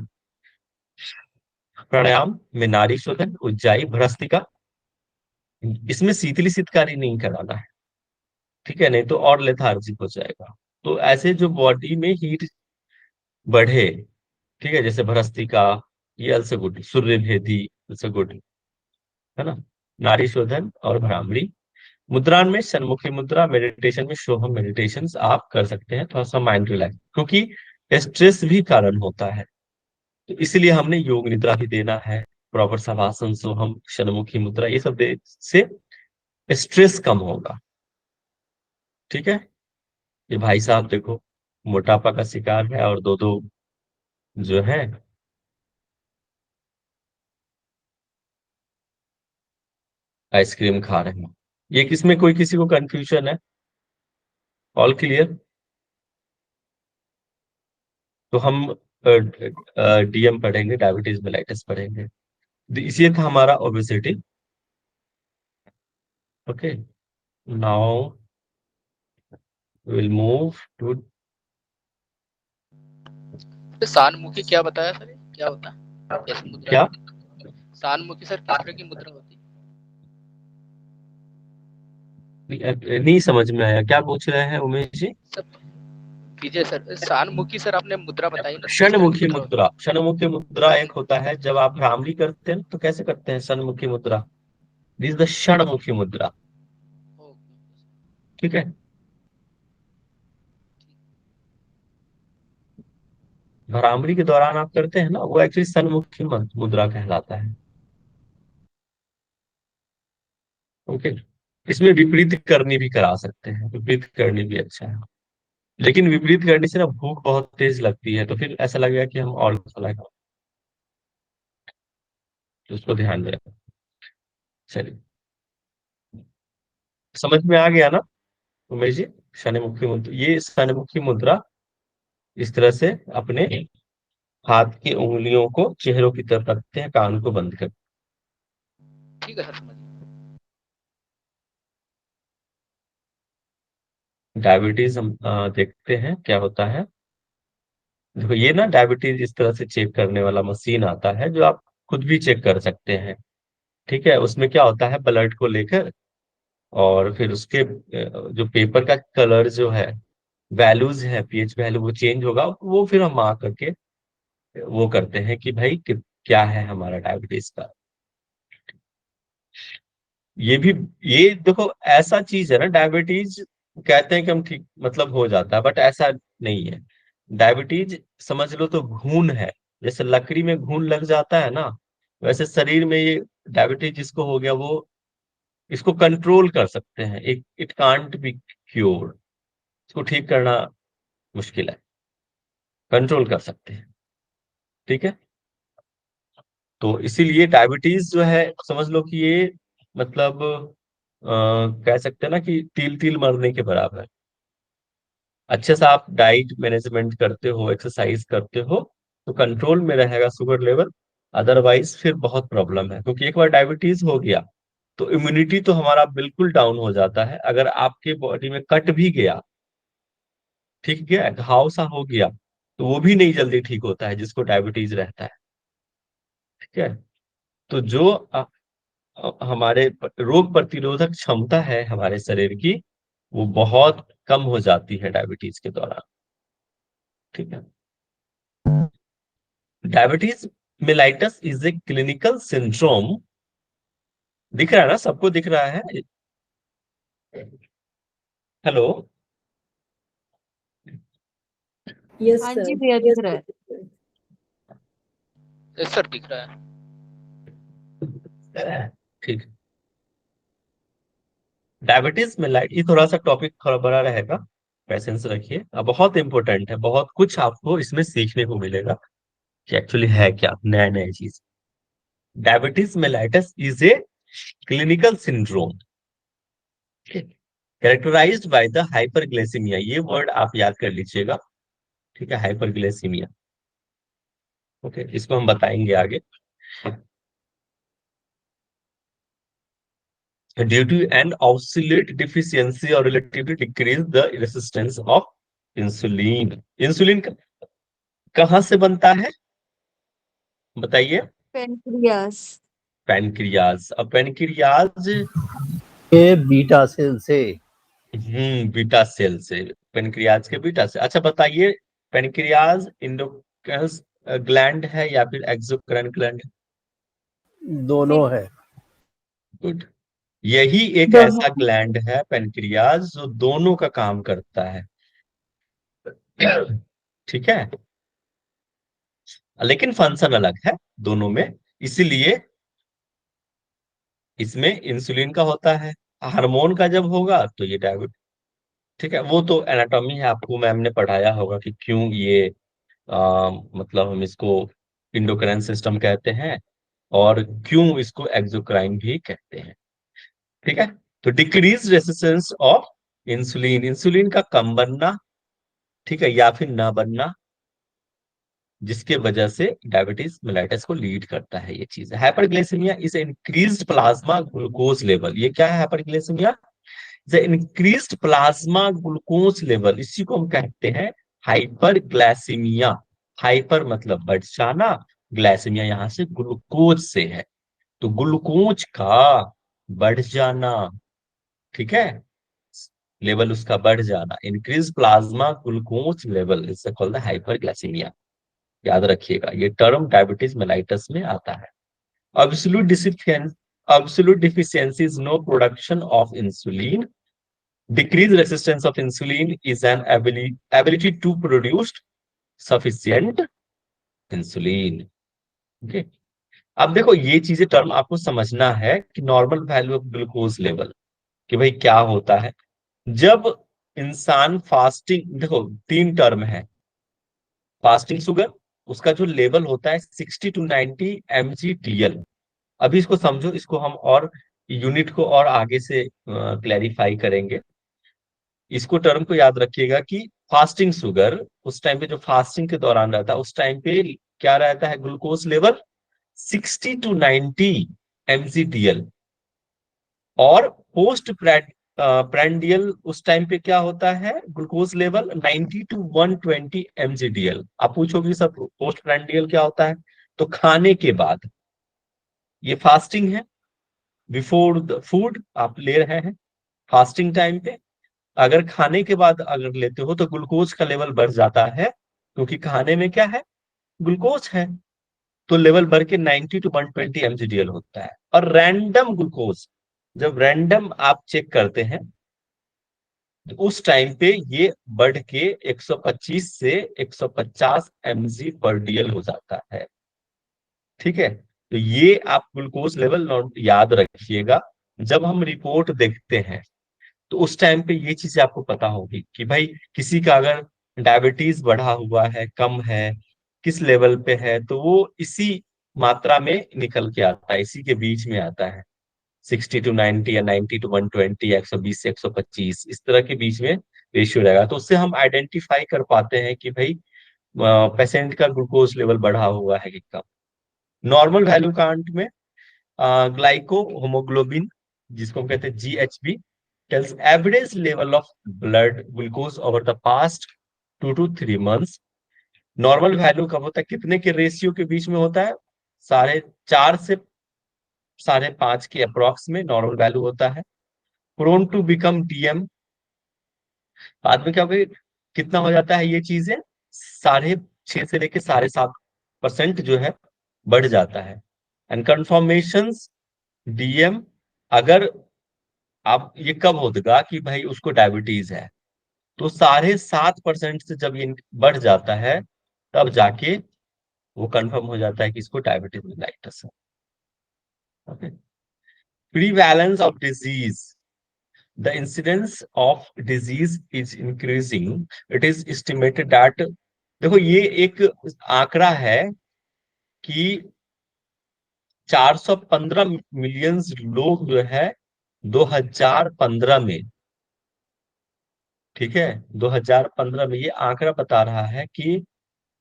प्राणायाम में नाड़ी शोधन, उज्जाई, भ्रस्तिका, इसमें शीतली शीतकारी नहीं कराना है, ठीक है, नहीं तो और लेथार्जिक हो जाएगा। तो ऐसे जो बॉडी में हीट बढ़े, ठीक है, जैसे भ्रस्तिका, ये अलसे गुड, सूर्य भेदी अलसे गुड, है ना। नाड़ी शोधन और भ्रामरी मुद्रान में सन्मुखी मुद्रा, मेडिटेशन में सोहम मेडिटेशन आप कर सकते हैं, थोड़ा सा माइंड रिलैक्स, क्योंकि स्ट्रेस भी कारण होता है। तो इसलिए हमने योग निद्रा भी देना है, प्रॉपर शवासन, सोहम, शनमुखी मुद्रा, ये सब दे से स्ट्रेस कम होगा। ठीक है, ये भाई साहब देखो मोटापा का शिकार है और दो दो जो है आइसक्रीम खा रहे हैं। ये किसमें कोई किसी को कंफ्यूजन है? All clear? तो हम डीएम पढ़ेंगे, डायबिटीज मेलाइटिस पढ़ेंगे। तो इसी था हमारा obesity. Okay, now will move to तो सानमुखी क्या बताया सर, क्या होता है, कैसी मुद्रा क्या। है? सानमुखी सर किस तरह की मुद्रा होती है? नहीं समझ में आया, क्या पूछ रहे हैं उमेश जी? सर विजय सर, सानमुखी सर आपने मुद्रा बताई ना, किस तरह की क्षणमुखी मुद्रा होती मुद्रा, क्षणमुखी मुद्रा एक होता है जब आप भ्रामरी करते हैं तो कैसे करते हैं क्षणमुखी मुद्रा। दिस द क्षणमुखी मुद्रा। है? ओके। ठीक है, भ्रामरी के दौरान आप करते हैं ना, वो एक्चुअली सन्मुखी मुद्रा कहलाता है। ओके, इसमें विपरीत करनी भी करा सकते हैं, विपरीत करनी भी अच्छा है, लेकिन विपरीत करने से ना भूख बहुत तेज लगती है, तो फिर ऐसा लगेगा कि हम और खाना खाओ, तो उसको ध्यान में रखें। चलिए, समझ में आ गया ना उमेश जी? शनिमुखी मुद्रा, ये शनिमुखी मुद्रा इस तरह से अपने हाथ की उंगलियों को चेहरों की तरफ रखते हैं, कान को बंद कर। ठीक है सर, समझ गया। डायबिटीज हम देखते हैं क्या होता है। देखो ये ना डायबिटीज इस तरह से चेक करने वाला मशीन आता है जो आप खुद भी चेक कर सकते हैं। ठीक है, उसमें क्या होता है, ब्लड को लेकर और फिर उसके जो पेपर का कलर जो है, वैल्यूज है, पीएच वैल्यू वो चेंज होगा, वो फिर हम आ करके वो करते हैं कि भाई क्या है हमारा डायबिटीज का। ये भी, ये देखो ऐसा चीज है ना डायबिटीज, कहते हैं कि हम ठीक मतलब हो जाता है, बट ऐसा नहीं है। डायबिटीज समझ लो तो घून है, जैसे लकड़ी में घून लग जाता है ना, वैसे शरीर में ये डायबिटीज जिसको हो गया वो इसको कंट्रोल कर सकते हैं। एक इट कांट बी क्योर्ड, इसको ठीक करना मुश्किल है, कंट्रोल कर सकते हैं। ठीक है, तो इसीलिए डायबिटीज जो है समझ लो कि ये मतलब कह सकते हैं ना कि तिल तिल मरने के बराबर है। अच्छे से आप डाइट मैनेजमेंट करते हो, एक्सरसाइज करते हो, तो कंट्रोल में रहेगा शुगर लेवल। अदरवाइज फिर बहुत प्रॉब्लम है, क्योंकि एक बार डायबिटीज हो गया तो इम्यूनिटी तो हमारा बिल्कुल डाउन हो जाता है। अगर आपके बॉडी में कट भी गया, ठीक है, घाव सा हो गया, तो वो भी नहीं जल्दी ठीक होता है जिसको डायबिटीज रहता है। ठीक है। तो जो हमारे रोग प्रतिरोधक क्षमता है हमारे शरीर की, वो बहुत कम हो जाती है डायबिटीज के दौरान। ठीक है। Diabetes mellitus is a clinical syndrome. दिख रहा है ना, सबको दिख रहा है? हेलो। यस हाँ जी सर। भैया दिख रहा है। यस सर दिख रहा है। ठीक। डायबिटीज मेलाइट, ये थोड़ा सा टॉपिक थोड़ा बड़ा रहेगा, पेशेंस रखिए। अब बहुत इंपॉर्टेंट है, बहुत कुछ आपको इसमें सीखने को मिलेगा कि एक्चुअली है क्या, नया नया चीज। Diabetes mellitus is a clinical syndrome characterized by the hyperglycemia. ये वर्ड आप याद कर लीजिएगा। ठीक है, हाइपरग्लाइसीमिया। ओके, इसको हम बताएंगे आगे। Due to an oxalate deficiency और relatively decrease the resistance of insulin. Insulin कहाँ से बनता है बताइए? पेनक्रियास। पैनक्रियाज। अब पैनक्रियाज ये बीटा सेल से। बीटा सेल से। पैनक्रियाज के बीटा से। अच्छा बताइए, पैनक्रियाज इंडोक्राइनस ग्लैंड है या फिर एक्सोक्राइन ग्लैंड? दोनों है। गुड। यही एक दोनों। ऐसा ग्लैंड है पैनक्रियाज जो दोनों का काम करता है। ठीक है, लेकिन फंक्शन अलग है दोनों में। इसीलिए इसमें इंसुलिन का होता है, हार्मोन का जब होगा तो ये डायबिटीज। ठीक है, वो तो एनाटॉमी है, आपको मैम ने पढ़ाया होगा कि क्यों ये मतलब हम इसको इंडोक्राइन सिस्टम कहते हैं और क्यों इसको एक्सोक्राइन भी कहते हैं। ठीक है। तो decrease resistance of insulin, insulin का कम बनना, ठीक है, या फिर ना बनना, जिसके वजह से डायबिटीज मेलाइटस को लीड करता है। ये चीज है hyperglycaemia is increased plasma glucose level. ये क्या है hyperglycaemia? The increased plasma glucose level, इसी को हम कहते हैं हाइपरग्लाइसीमिया। हाइपर मतलब बढ़ जाना, ग्लाइसीमिया यहां से ग्लूकोज से है, तो ग्लूकोज का बढ़ जाना। ठीक है, लेवल उसका बढ़ जाना, increase plasma glucose level is called hyperglycaemia. याद रखिएगा, ये टर्म डायबिटीज मेलाइटस में आता है। Absolute deficiency is no production of insulin. Decreased resistance of insulin is an ability to produce sufficient insulin. Okay. अब देखो, ये चीजें टर्म आपको समझना है कि normal value of glucose level, कि भाई क्या होता है जब इंसान फास्टिंग। देखो, तीन टर्म है। फास्टिंग शुगर, उसका जो लेवल होता है 60 to 90 mg/dl। अभी इसको समझो, इसको हम और यूनिट को और आगे से क्लैरिफाई करेंगे। इसको टर्म को याद रखिएगा कि फास्टिंग शुगर, उस टाइम पे जो फास्टिंग के दौरान रहता है उस टाइम पे क्या रहता है ग्लूकोज लेवल 60 to 90 mg/dl। और पोस्ट प्रैंडियल उस टाइम पे क्या होता है ग्लूकोज लेवल 90 to 120 mg/dl। आप पूछोगे सब पोस्ट प्रैंडियल क्या होता है, तो खाने के बाद, ये फास्टिंग है, बिफोर द फूड आप ले रहे हैं फास्टिंग टाइम पे। अगर खाने के बाद अगर लेते हो तो ग्लूकोज का लेवल बढ़ जाता है, क्योंकि खाने में क्या है ग्लूकोज है, तो लेवल बढ़ के 90 to 120 mg/dl होता है। और रैंडम ग्लूकोज जब रैंडम आप चेक करते हैं तो उस टाइम पे ये बढ़ के 125 से 150 mg/dl हो जाता है। ठीक है, तो ये आप ग्लूकोज लेवल याद रखिएगा। जब हम रिपोर्ट देखते हैं तो उस टाइम पे ये चीजें आपको पता होगी कि भाई किसी का अगर डायबिटीज बढ़ा हुआ है, कम है, किस लेवल पे है, तो वो इसी मात्रा में निकल के आता है, इसी के बीच में आता है। 60 to 90 या 90 to 120 या 120 से 125, इस तरह के बीच में रेशियो रहेगा। तो उससे हम आइडेंटिफाई कर पाते हैं कि भाई पेशेंट का ग्लूकोज लेवल बढ़ा हुआ है कि कम। नॉर्मल वैल्यू काउंट में ग्लाइको होमोग्लोबिन, जिसको हम कहते हैं GHB, tells average level of blood glucose over the past 2 to 3 months. Normal value कब होता है, कितने के रेशियो के बीच में होता है, 4.5 से 5.5 के अप्रोक्स में नॉर्मल वैल्यू होता है। प्रोन टू बिकम डीएम, बाद में क्या होगा, कितना हो जाता है ये चीजें, 6.5 से लेके 7.5% जो है बढ़ जाता है। एंड कन्फर्मेशन डीएम, अगर आप ये कब होगा कि भाई उसको डायबिटीज है, तो 7.5% से जब ये बढ़ जाता है तब जाके वो कंफर्म हो जाता है कि इसको डायबिटीज मेलाइटस है। Okay. Prevalence of disease, the incidence of disease is increasing. It is estimated that, देखो ये एक आंकड़ा है कि 415 मिलियन लोग जो है 2015 में, ठीक है, 2015 में ये आंकड़ा बता रहा है कि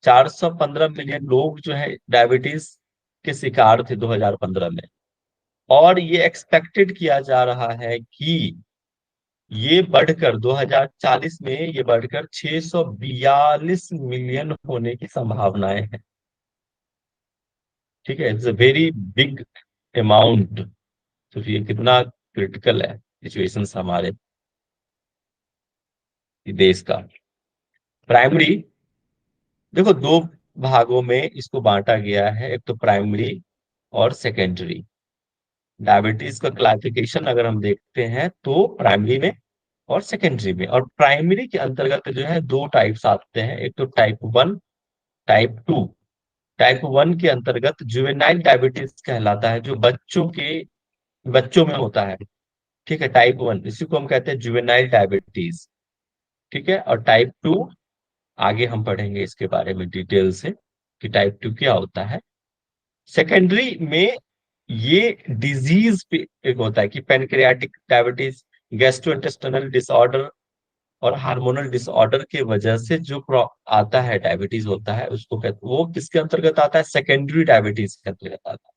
415 मिलियन लोग जो है डायबिटीज के शिकार थे 2015 में। और ये एक्सपेक्टेड किया जा रहा है कि ये बढ़कर 2040 में ये बढ़कर 642 मिलियन होने की संभावनाएं हैं। ठीक है, it's a very big amount. तो ये कितना क्रिटिकल है सिचुएशन हमारे देश का। प्राइमरी, देखो दो भागों में इसको बांटा गया है, एक तो प्राइमरी और सेकेंडरी। डायबिटीज का क्लासिफिकेशन अगर हम देखते हैं तो प्राइमरी में और सेकेंडरी में। और प्राइमरी के अंतर्गत जो है दो टाइप्स आते हैं, एक तो टाइप 1, टाइप 2। टाइप 1 के अंतर्गत जुवेनाइल डायबिटीज कहलाता है, जो बच्चों में होता है। ठीक है, टाइप 1 इसी को हम कहते हैं जुवेनाइल डायबिटीज। ठीक है, और टाइप 2 आगे हम पढ़ेंगे इसके बारे में डिटेल से कि टाइप 2 क्या होता है। सेकेंडरी में ये डिजीज पे एक होता है कि पैनक्रियाटिक डायबिटीज, गैस्ट्रोइंटेस्टिनल डिसऑर्डर और हार्मोनल डिसऑर्डर के वजह से जो आता है डायबिटीज होता है, उसको कहते, वो किसके अंतर्गत आता है, सेकेंडरी डायबिटीज के अंतर्गत आता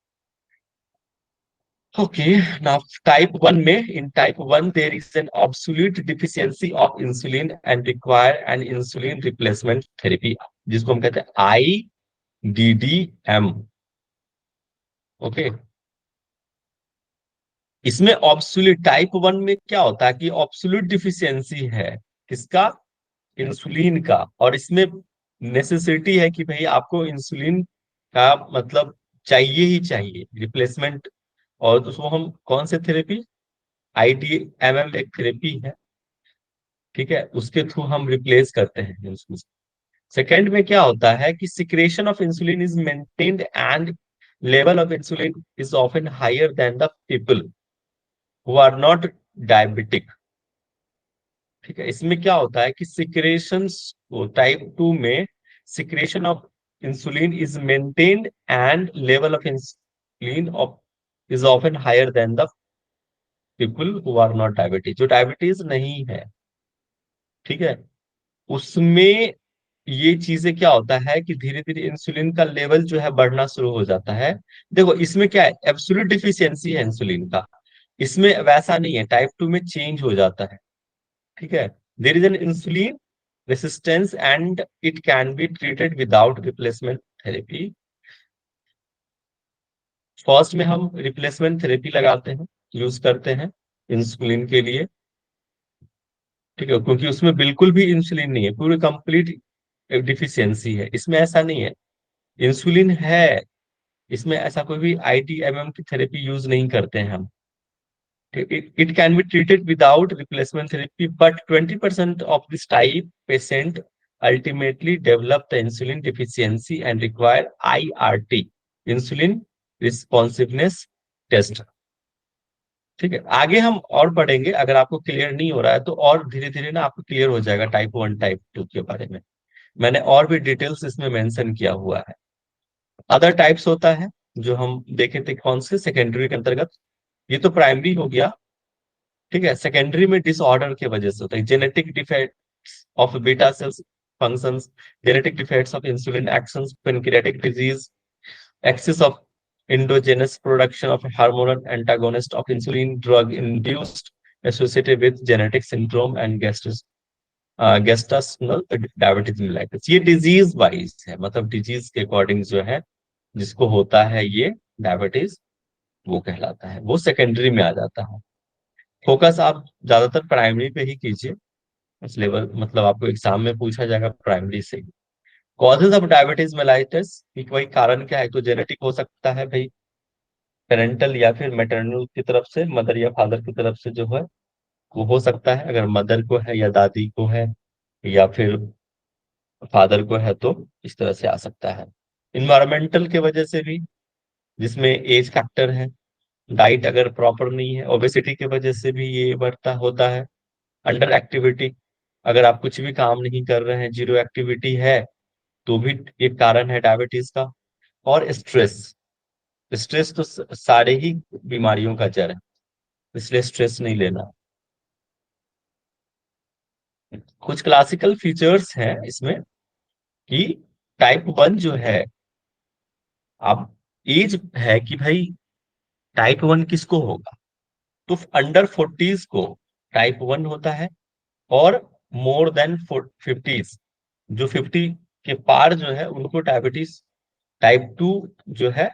है। ओके, नाउ टाइप 1 में, in type 1 there is an absolute deficiency of insulin and require an insulin replacement therapy, जिसको हम कहते हैं IDDM। ओके, इसमें ऑब्सोल्यूट टाइप 1 में क्या होता है कि ऑब्सोल्यूट डिफिशियंसी है किसका, इंसुलिन का। और इसमें नेसेसिटी है कि भाई आपको इंसुलिन का मतलब चाहिए ही चाहिए रिप्लेसमेंट। और उसको हम कौन से थेरेपी, IDMM एक थेरेपी है, ठीक है, उसके थ्रू हम रिप्लेस करते हैं उसको। सेकेंड में क्या होता है कि secretion of insulin is maintained and level of insulin is often higher than the people who are not diabetic. ठीक है, इसमें क्या होता है कि सिक्रेशन, टाइप 2 में secretion of insulin is maintained and level of insulin of is often higher than the people who are not diabetes, जो डायबिटीज नहीं है। ठीक है, उसमें ये चीजें क्या होता है कि धीरे धीरे इंसुलिन का लेवल जो है बढ़ना शुरू हो जाता है। देखो इसमें क्या है, एब्सोल्यूट डिफिशियंसी है इंसुलिन का, इसमें वैसा नहीं है, टाइप 2 में चेंज हो जाता है। ठीक है, there is an insulin resistance and it can be treated without replacement therapy. First में हम रिप्लेसमेंट थेरेपी लगाते हैं, यूज करते हैं इंसुलिन के लिए। ठीक है, क्योंकि उसमें बिल्कुल भी इंसुलिन नहीं है, पूरी कंप्लीट डिफिशियंसी है। इसमें ऐसा नहीं है, इंसुलिन है, इसमें ऐसा कोई भी IDMM की थेरेपी यूज नहीं करते हैं हम। It can be treated without replacement therapy, but 20% of this type patient ultimately develop the insulin deficiency and require IRT, insulin responsiveness test। ठीक है, आगे हम और पढ़ेंगे, अगर आपको क्लियर नहीं हो रहा है तो और धीरे धीरे ना आपको क्लियर हो जाएगा टाइप 1 टाइप 2 के बारे में। मैंने और भी डिटेल्स इसमें मेंशन किया हुआ है। अदर टाइप्स होता है जो हम देखे थे, कौन से, सेकेंडरी के अंतर्गत। ये तो प्राइमरी हो गया। ठीक है, सेकेंडरी में डिसऑर्डर की वजह से होता है, genetic defects of beta cells functions, genetic defects of insulin actions, pancreatic disease, excess of endogenous production of hormonal antagonist of insulin drug induced associated with genetic syndrome and gastritis। Gestational diabetes mellitus. ये डिजीज वाइज है, मतलब डिजीज के अकॉर्डिंग जो है जिसको होता है ये डायबिटीज, वो कहलाता है, वो सेकेंडरी में आ जाता है। फोकस आप ज्यादातर प्राइमरी पे ही कीजिए, इस लेवल मतलब आपको एग्जाम में पूछा जाएगा प्राइमरी से। कॉजेज ऑफ डायबिटीज मेलाइटिस की कोई कारण क्या है, तो जेनेटिक हो सकता है भाई, पेरेंटल या फिर मैटरनल की तरफ से, मदर या फादर की तरफ से जो है वो हो सकता है। अगर मदर को है या दादी को है या फिर फादर को है तो इस तरह से आ सकता है। इन्वायरमेंटल के वजह से भी, जिसमें एज फैक्टर है, डाइट अगर प्रॉपर नहीं है, ओबेसिटी की वजह से भी ये बढ़ता होता है। अंडर एक्टिविटी, अगर आप कुछ भी काम नहीं कर रहे हैं, जीरो एक्टिविटी है, तो भी एक कारण है डायबिटीज का। और स्ट्रेस, स्ट्रेस तो सारे ही बीमारियों का जड़ है, इसलिए स्ट्रेस नहीं लेना। कुछ क्लासिकल फीचर्स हैं इसमें कि टाइप 1 जो है, आप एज है कि भाई टाइप 1 किसको होगा, तो अंडर 40s को टाइप 1 होता है, और मोर देन 50s, जो 50 के पार जो है उनको डायबिटीज टाइप 2 जो है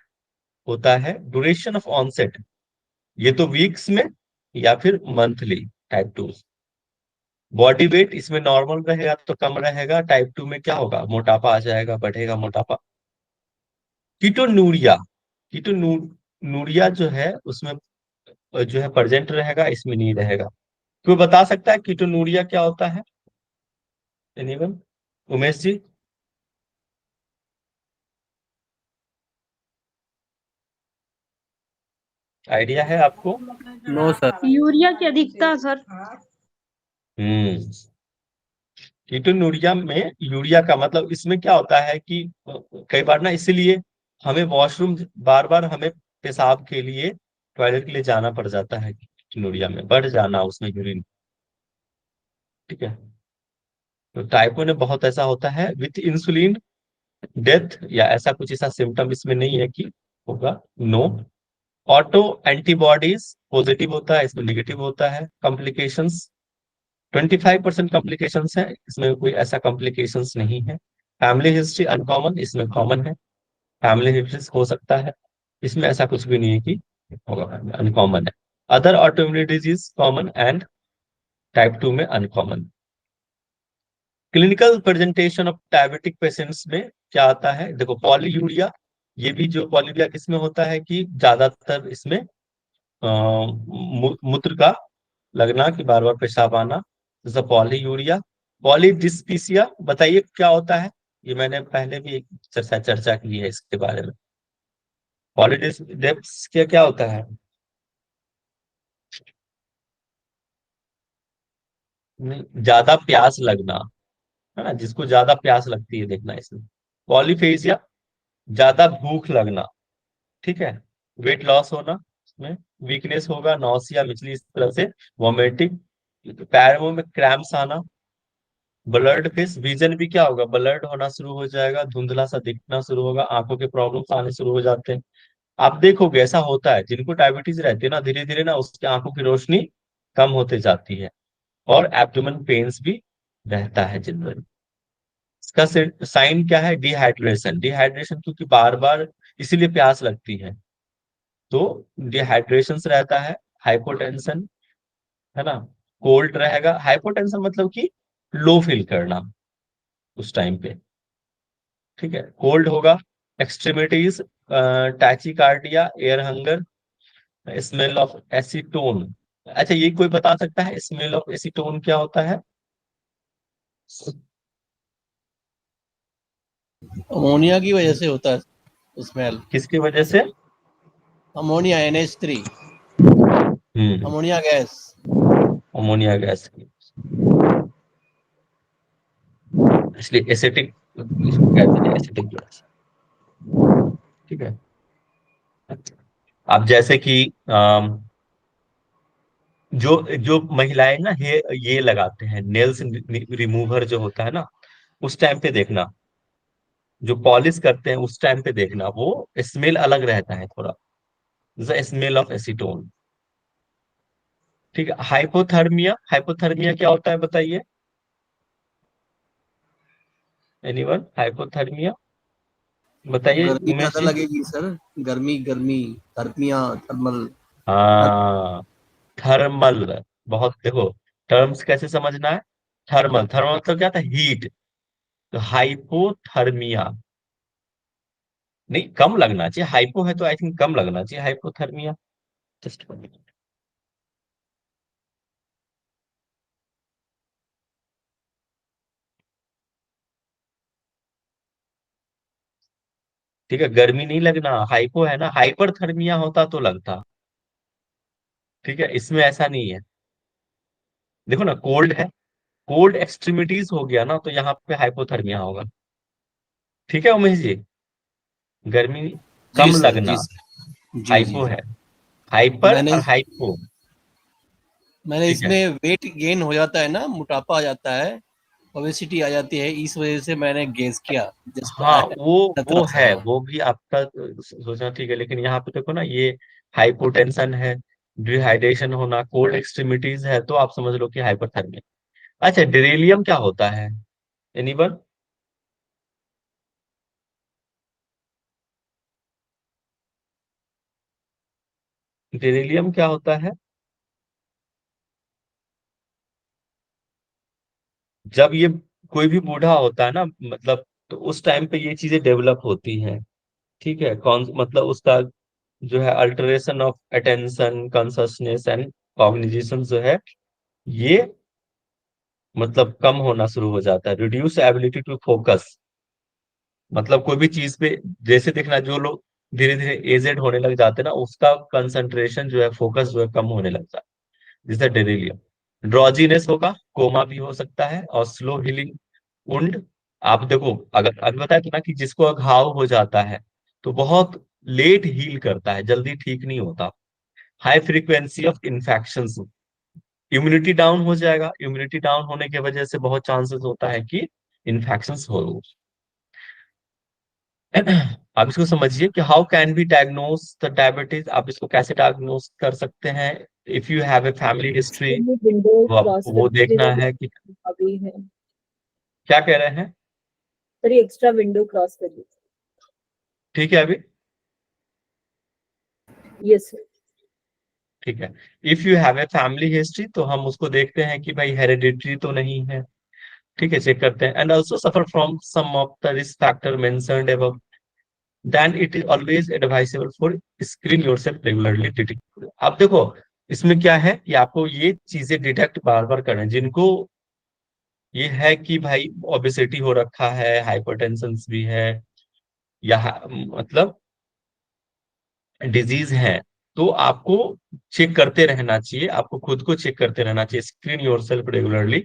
होता है। ड्यूरेशन ऑफ ऑनसेट, ये तो वीक्स में या फिर मंथली टाइप 2। बॉडी वेट इसमें नॉर्मल रहेगा तो कम रहेगा, टाइप 2 में क्या होगा, मोटापा आ जाएगा, बढ़ेगा मोटापा। कीटोनूरिया, कीटोनूरिया जो है उसमें जो है प्रेजेंट रहेगा, इसमें नहीं रहेगा। कोई बता सकता है कीटोनूरिया क्या होता है? एनीवन? उमेश जी, आइडिया है आपको? No sir. यूरिया की अधिकता सर। हम्म। कीटोनूरिया में यूरिया का मतलब इसमें क्या होता है कि कई बार ना, इसीलिए हमें वॉशरूम बार बार हमें पेशाब के लिए, टॉयलेट के लिए जाना पड़ जाता है, कीटोनूरिया में बढ़ जाना उसमें यूरिन। ठीक है, तो टाइप 1 में बहुत ऐसा होता है विथ इंसुलिन डेथ, या ऐसा कुछ ऐसा सिम्टम इसमें नहीं है कि होगा, नो। ऑटो एंटीबॉडीज पॉजिटिव होता है, इसमें निगेटिव होता है। कॉम्प्लिकेशंस 25% कॉम्प्लिकेशंस है, इसमें कोई ऐसा कॉम्प्लिकेशंस नहीं है। फैमिली हिस्ट्री अनकॉमन, इसमें कॉमन है, फैमिली हिस्ट्री हो सकता है, इसमें ऐसा कुछ भी नहीं है कि होगा, अनकॉमन है। Other autoimmune disease common and type 2 में uncommon. Clinical presentation of diabetic patients में क्या आता है, देखो पॉलीयूरिया, ये भी जो पॉलीयूरिया किसमें होता है कि ज्यादातर इसमें मूत्र का लगना, कि बार बार पेशाब आना, जैसे पॉलीयूरिया। पॉलीडिस्पीसिया बताइए क्या होता है, ये मैंने पहले भी एक चर्चा की है इसके बारे में। पॉलीडिस्पीसिया क्या होता है? ज्यादा प्यास लगना, है ना, जिसको ज्यादा प्यास लगती है देखना इसमें। पॉलीफेजिया, ज्यादा भूख लगना, ठीक है। वेट लॉस होना, इसमें वीकनेस होगा, नौसिया मिचली इस तरह से, वॉमिटिंग, पैरों में क्रैम्प्स आना। ब्लड फेस विजन भी क्या होगा, ब्लड होना शुरू हो जाएगा, धुंधला सा दिखना शुरू होगा, आंखों के प्रॉब्लम्स आने शुरू हो जाते हैं। आप देखोगे ऐसा होता है, जिनको डायबिटीज रहती है ना, धीरे धीरे ना उसके आंखों की रोशनी कम होते जाती है, और एब्डोमेन पेन्स भी रहता है जिनमें। इसका साइन क्या है, डिहाइड्रेशन, डिहाइड्रेशन क्योंकि बार बार इसीलिए प्यास लगती है, तो डिहाइड्रेशन रहता है। हाइपोटेंशन, है ना, कोल्ड रहेगा। हाइपोटेंशन मतलब कि लो फील करना उस टाइम पे, ठीक है। कोल्ड होगा, extremities, tachycardia, air hunger, smell of acetone. अच्छा, ये कोई बता सकता है स्मेल ऑफ एसीटोन क्या होता है? अमोनिया की वजह से होता है स्मेल। किसकी वजह से? अमोनिया NH3, हम्म, अमोनिया गैस। अमोनिया गैस की, इसलिए एसिटिक इसको कहते हैं, एसिटिक गैस। ठीक है। अब जैसे कि जो जो महिलाएं ना ये लगाते हैं नेल्स रिमूवर जो होता है ना, उस टाइम पे देखना, जो पॉलिश करते हैं उस टाइम पे देखना, वो स्मेल अलग रहता है थोड़ा, द स्मेल ऑफ एसीटोन। ठीक है। हाइपोथर्मिया, हाइपोथर्मिया क्या होता है बताइए? एनीवन? हाइपोथर्मिया बताइए गर्मी उमेश ज्यादा जी। लगेगी सर। गर्मी गर्मी, थर्मिया, थर्मल। हाँ, थर्मल। बहुत देखो, टर्म्स कैसे समझना है। थर्मल, थर्मल मतलब क्या था, हीट। तो हाइपोथर्मिया नहीं, कम लगना चाहिए, हाइपो है तो आई थिंक कम लगना चाहिए हाइपोथर्मिया। जस्ट ठीक है, गर्मी नहीं लगना, हाइपो है ना, हाइपर थर्मिया होता तो लगता। ठीक है, इसमें ऐसा नहीं है। देखो ना, कोल्ड है, कोल्ड एक्सट्रीमिटीज हो गया ना, तो यहाँ पे हाइपोथर्मिया होगा। ठीक है उमेश जी, गर्मी जी कम सर, जी लगना सर, जी जी। हाइपो है, हाइपर मैंने और हाइपो। मैंने ठीक है, इसमें वेट गेन हो जाता है ना, मोटापा आ जाता है, ओबेसिटी आ जाती है, इस वजह से मैंने गेस किया। जस्ट हाँ वो तरफ से, है, हाँ। वो भी आपका सोचना ठीक है, लेकिन यहाँ पे देखो ना, ये हाइपोटेंशन है, डिहाइड्रेशन होना, कोल्ड एक्सट्रीमिटीज है, तो आप समझ लो कि हाइपरथर्मिया। अच्छा, डिरेलियम क्या होता है, एनीवन? डिरेलियम क्या होता है? जब ये कोई भी बूढ़ा होता है ना, मतलब, तो उस टाइम पे ये चीजें डेवलप होती हैं। ठीक है, कौन मतलब उसका जो है alteration of attention, consciousness and cognition जो है, ये मतलब कम होना शुरू हो जाता है, रिड्यूस एबिलिटी टू फोकस। मतलब कोई भी चीज पे, जैसे देखना, जो लोग धीरे धीरे एजेड होने लग जाते हैं ना, उसका कंसंट्रेशन जो है, फोकस जो है, कम होने लगता है, जैसे डेरिलियम। ड्रॉजीनेस होगा, कोमा भी हो सकता है, और स्लो हीलिंग वुंड। आप देखो, अगर अभी बताया था ना कि जिसको घाव हो जाता है तो बहुत लेट हील करता है, जल्दी ठीक नहीं होता। High frequency of infection, immunity down हो जाएगा, इम्यूनिटी डाउन होने की वजह से बहुत चांसेस होता है कि इन्फेक्शन हो। आप इसको समझिए कि how can be diagnose the diabetes, आप इसको कैसे डायग्नोस कर सकते हैं। If you have a family history, ये विंडो क्रॉस कर वो देखना दीजिएगा, है कि अभी है। क्या कह रहे हैं। सर एक्स्ट्रा विंडो क्रॉस कर दीजिए। ठीक है अभी, यस सर। ठीक है। If you have a family history, तो हम उसको देखते हैं कि भाई हेरिडिटरी तो नहीं है। ठीक है, चेक करते हैं। And also suffer from some of the risk factor mentioned above, then it is always advisable for screen yourself regularly. अब देखो, इसमें क्या है कि आपको ये चीजें डिटेक्ट बार बार करना है, जिनको ये है कि भाई ओबेसिटी हो रखा है, हाइपरटेंशन भी है, या मतलब डिजीज है, तो आपको चेक करते रहना चाहिए, आपको खुद को चेक करते रहना चाहिए, स्क्रीन योरसेल्फ रेगुलरली।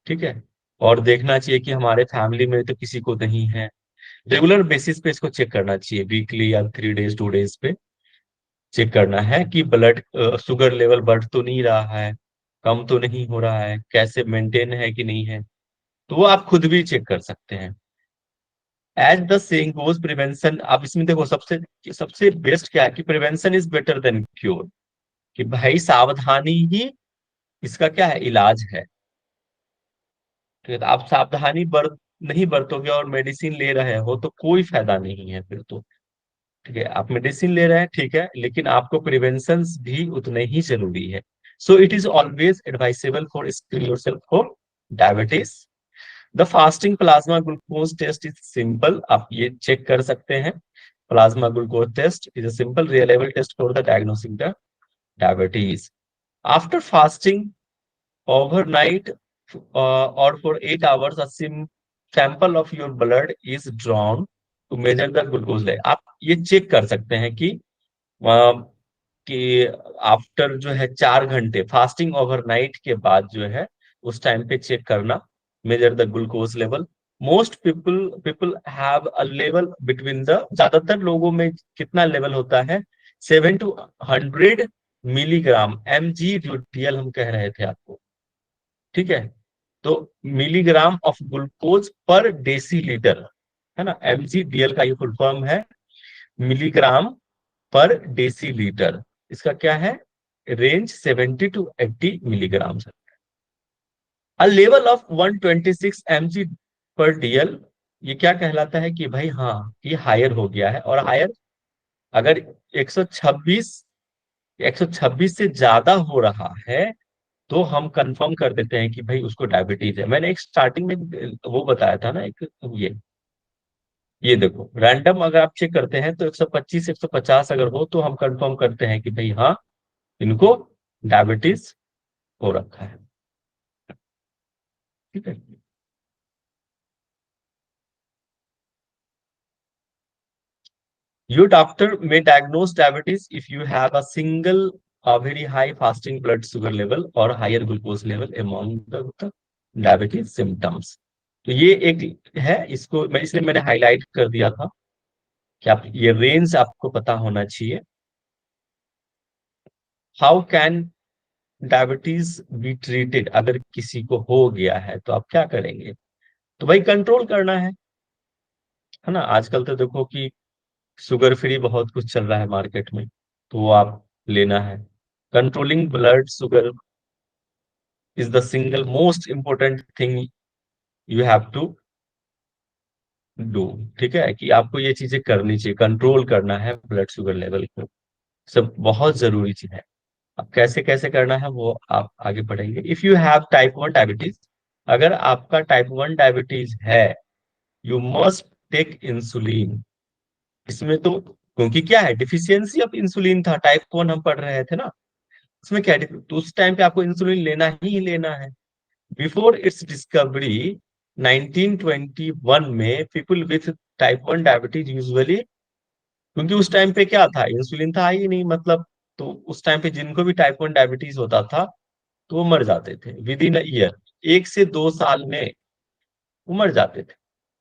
ठीक है, और देखना चाहिए कि हमारे फैमिली में तो किसी को नहीं है। रेगुलर बेसिस पे इसको चेक करना चाहिए, वीकली या 3 डेज 2 डेज पे चेक करना है कि ब्लड शुगर लेवल बढ़ तो नहीं रहा है, कम तो नहीं हो रहा है, कैसे मेंटेन है कि नहीं है, तो वो आप खुद भी चेक कर सकते हैं। As the saying goes, prevention, आप इसमें देखो, सबसे सबसे बेस्ट क्या है कि prevention is better than cure, कि भाई सावधानी ही इसका क्या है, इलाज है। ठीक है, तो आप सावधानी नहीं बरतोगे और मेडिसिन ले रहे हो तो कोई फायदा नहीं है फिर तो। ठीक है, आप मेडिसिन ले रहे हैं, ठीक है, लेकिन आपको प्रिवेंशन भी उतने ही जरूरी है। So it is always advisable for screen yourself for diabetes. The fasting plasma glucose test is simple, आप ये चेक कर सकते हैं। Plasma glucose test is a simple reliable test for the diagnosing the diabetes. After fasting overnight, or for 8 hours, a sample of your blood is drawn to measure the glucose level। आप ये चेक कर सकते हैं कि आफ्टर जो है 4 घंटे फास्टिंग ओवरनाइट के बाद जो है, उस टाइम पे चेक करना, measure the glucose level. Most people have a level between the, ज्यादातर लोगों में कितना लेवल होता है, 7 to 100 मिलीग्राम, MgDL हम कह रहे थे आपको। ठीक है, तो मिलीग्राम ऑफ ग्लूकोज पर डेसीलीटर, है ना, MgDL का ये फुल फॉर्म है, मिलीग्राम पर डेसीलीटर। इसका क्या है, range 70 to 80 milligram. A level of 126 mg per DL ये क्या कहलाता है कि भाई हाँ ये हायर हो गया है, और हायर अगर 126 126 से ज्यादा हो रहा है तो हम कंफर्म कर देते हैं कि भाई उसको डायबिटीज है। मैंने एक स्टार्टिंग में वो बताया था ना, एक ये देखो रैंडम अगर आप चेक करते हैं तो 125 150 अगर हो तो हम कंफर्म करते हैं कि भाई हाँ इनको डायबिटीज हो रखा है। ठीक है। Your doctor may diagnose diabetes if you have a very high fasting blood sugar level or higher glucose level among the diabetes symptoms। तो ये एक है, इसको मैं इसलिए मैंने हाईलाइट कर दिया था कि आप ये रेंज आपको पता होना चाहिए। How can diabetes be treated, अगर किसी को हो गया है तो आप क्या करेंगे? तो भाई कंट्रोल करना है ना। आजकल तो देखो कि शुगर फ्री बहुत कुछ चल रहा है मार्केट में, तो वो आप लेना है। Controlling blood sugar is the single most important thing you have to do. ठीक है, कि आपको ये चीजें करनी चाहिए, कंट्रोल करना है ब्लड शुगर लेवल को, सब बहुत जरूरी चीज है। अब कैसे कैसे करना है वो आप आगे पढ़ेंगे। If you have type 1 diabetes, अगर आपका टाइप 1 डायबिटीज है, यू मस्ट टेक इंसुलिन। इसमें तो क्योंकि क्या है, डिफिशियंसी ऑफ इंसुलिन था, टाइप 1 हम पढ़ रहे थे ना, उसमें क्या तो उस टाइम पे आपको इंसुलिन लेना ही लेना है। बिफोर इट्स डिस्कवरी 1921 में people with type 1 diabetes usually, क्योंकि उस टाइम पे क्या था, इंसुलिन था ही नहीं मतलब, तो उस टाइम पे जिनको भी टाइप 1 डायबिटीज होता था तो वो मर जाते थे विद इन ईयर, 1 से 2 साल में वो मर जाते थे।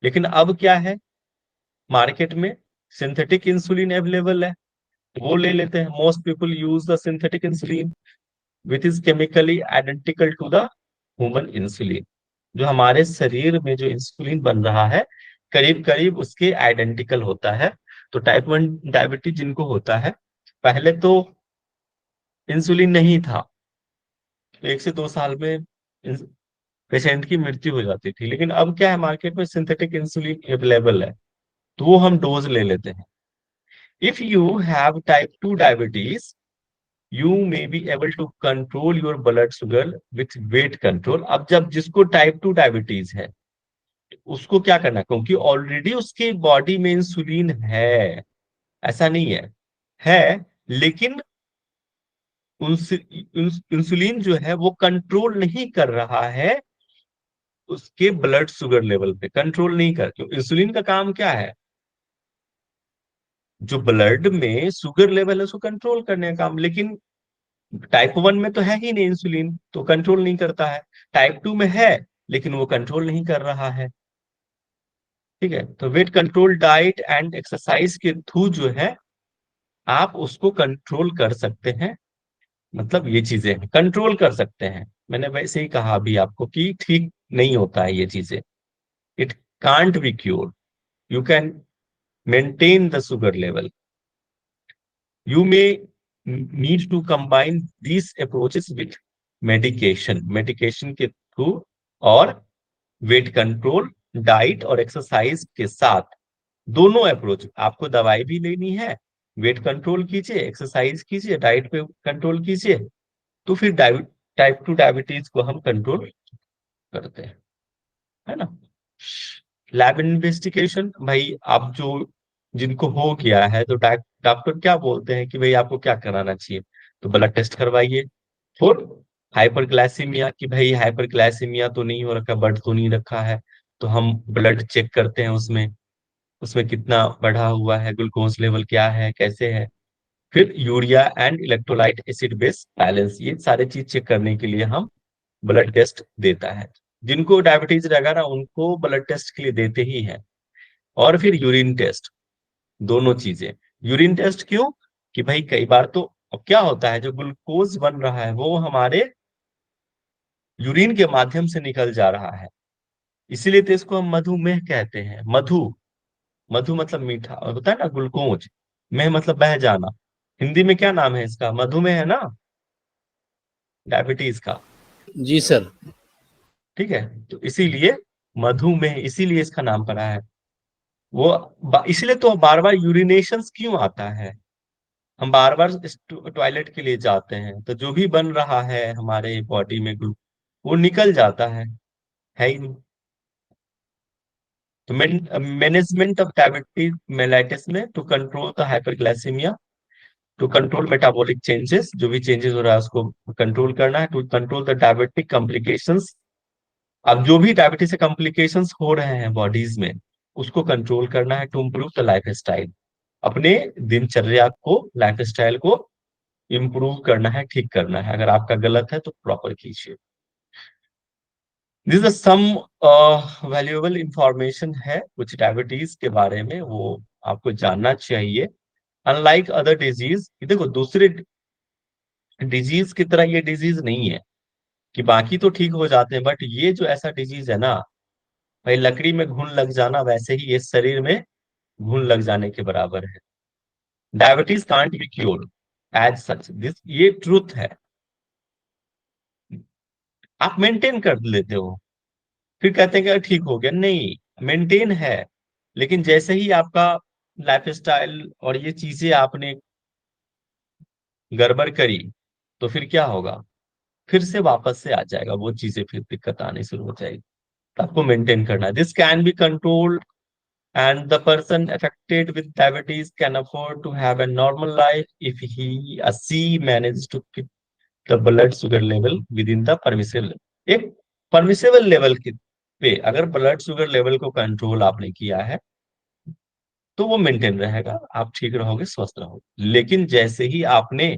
लेकिन अब क्या है, मार्केट में सिंथेटिक इंसुलिन अवेलेबल है, वो ले लेते हैं। Most people use the synthetic insulin which is chemically identical to the human insulin. जो हमारे शरीर में जो इंसुलिन बन रहा है करीब करीब उसके आइडेंटिकल होता है। तो टाइप 1 डायबिटीज जिनको होता है, पहले तो इंसुलिन नहीं था, 1 से 2 साल में पेशेंट की मृत्यु हो जाती थी। लेकिन अब क्या है, मार्केट में सिंथेटिक इंसुलिन अवेलेबल है, तो वो हम डोज ले लेते हैं। If you have type 2 diabetes, you may be able to control your blood sugar with weight control. अब जब जिसको टाइप 2 डायबिटीज है उसको क्या करना है, क्योंकि ऑलरेडी उसके बॉडी में इंसुलिन है, ऐसा नहीं है लेकिन इंसुलिन जो है वो कंट्रोल नहीं कर रहा है, उसके ब्लड शुगर लेवल पे कंट्रोल नहीं कर। क्यों? इंसुलिन का काम क्या है, जो ब्लड में शुगर लेवल है उसको कंट्रोल करने का काम। लेकिन टाइप 1 में तो है ही नहीं इंसुलिन, तो कंट्रोल नहीं करता है। टाइप 2 में है लेकिन वो कंट्रोल नहीं कर रहा है। ठीक है, तो weight control diet and exercise के थ्रू जो है आप उसको कंट्रोल कर सकते हैं। मतलब ये चीजें कंट्रोल कर सकते हैं। मैंने वैसे ही कहा अभी आपको कि ठीक नहीं होता है ये चीजें, it can't be cure, you can maintain the sugar level. You may need to combine these approaches with medication के थ्रू, और वेट कंट्रोल, डाइट और एक्सरसाइज के साथ, दोनों अप्रोच। आपको दवाई भी लेनी है, वेट कंट्रोल कीजिए, एक्सरसाइज कीजिए, डाइट पे कंट्रोल कीजिए, तो फिर टाइप 2 डायबिटीज को हम कंट्रोल करते हैं, है ना। लैब इन्वेस्टिगेशन, भाई आप जो जिनको हो गया है तो डॉक्टर क्या बोलते हैं कि भाई आपको क्या कराना चाहिए, तो ब्लड टेस्ट करवाइए। और हाइपरग्लाइसीमिया, कि भाई हाइपरग्लाइसीमिया तो नहीं हो रखा, बढ़ तो नहीं रखा है, तो हम ब्लड चेक करते हैं, उसमें उसमें कितना बढ़ा हुआ है, ग्लूकोज लेवल क्या है, कैसे है। फिर urea and electrolyte acid base balance, ये सारे चीज चेक करने के लिए हम ब्लड टेस्ट देता है। जिनको डायबिटीज रहेगा ना उनको ब्लड टेस्ट के लिए देते ही है। और फिर यूरिन टेस्ट, दोनों चीजें। यूरिन टेस्ट क्यों, कि भाई कई बार तो अब क्या होता है, जो ग्लूकोज बन रहा है वो हमारे यूरिन के माध्यम से निकल जा रहा है, इसीलिए तो इसको हम मधुमेह कहते हैं। मधु मतलब मीठा, और होता है ना ग्लूकोज, मेह मतलब बह जाना। हिंदी में क्या नाम है इसका, मधुमेह है ना, डायबिटीज का। जी सर। ठीक है, तो इसीलिए मधुमेह, इसीलिए इसका नाम पड़ा है। इसलिए तो बार बार यूरिनेशंस क्यों आता है, हम बार बार टॉयलेट के लिए जाते हैं, तो जो भी बन रहा है हमारे बॉडी में वो निकल जाता है ही नहीं। तो मैनेजमेंट ऑफ डायबिटीज मेलाइटिस में, to control the hyperglycemia, to control metabolic changes, जो भी चेंजेस हो रहा है उसको कंट्रोल करना है, to control the diabetic complications. अब जो भी डायबिटीज से कॉम्प्लिकेशंस हो रहे हैं बॉडीज में, उसको कंट्रोल करना है, to improve the life style, अपने दिनचर्या को, लाइफ स्टाइल को इम्प्रूव करना है, ठीक करना है, अगर आपका गलत है तो प्रॉपर कीजिए। This is some valuable information है कुछ डायबिटीज के बारे में, वो आपको जानना चाहिए। अनलाइक अदर डिजीज, देखो दूसरे डिजीज की तरह ये डिजीज नहीं है कि बाकी तो ठीक हो जाते हैं, बट ये जो ऐसा डिजीज है ना भाई, लकड़ी में घुन लग जाना, वैसे ही ये शरीर में घुन लग जाने के बराबर है। Diabetes can't be cured as such, this ये ट्रूथ है। आप मेंटेन कर लेते हो, फिर कहते हैं कि ठीक हो गया, नहीं, मेंटेन है, लेकिन जैसे ही आपका लाइफ स्टाइल और ये चीजें आपने गड़बड़ करी, तो फिर क्या होगा, फिर से वापस से आ जाएगा वो चीजें, फिर दिक्कत आनी शुरू हो जाएगी। तो आपको मेंटेन करना है। This can be controlled and the person affected with diabetes can afford to have a normal life if she manages to keep the blood sugar level within the permissible, एक परमिसेबल लेवल के पे अगर ब्लड शुगर लेवल को कंट्रोल आपने किया है तो वो मेंटेन रहेगा, आप ठीक रहोगे, स्वस्थ रहोगे। लेकिन जैसे ही आपने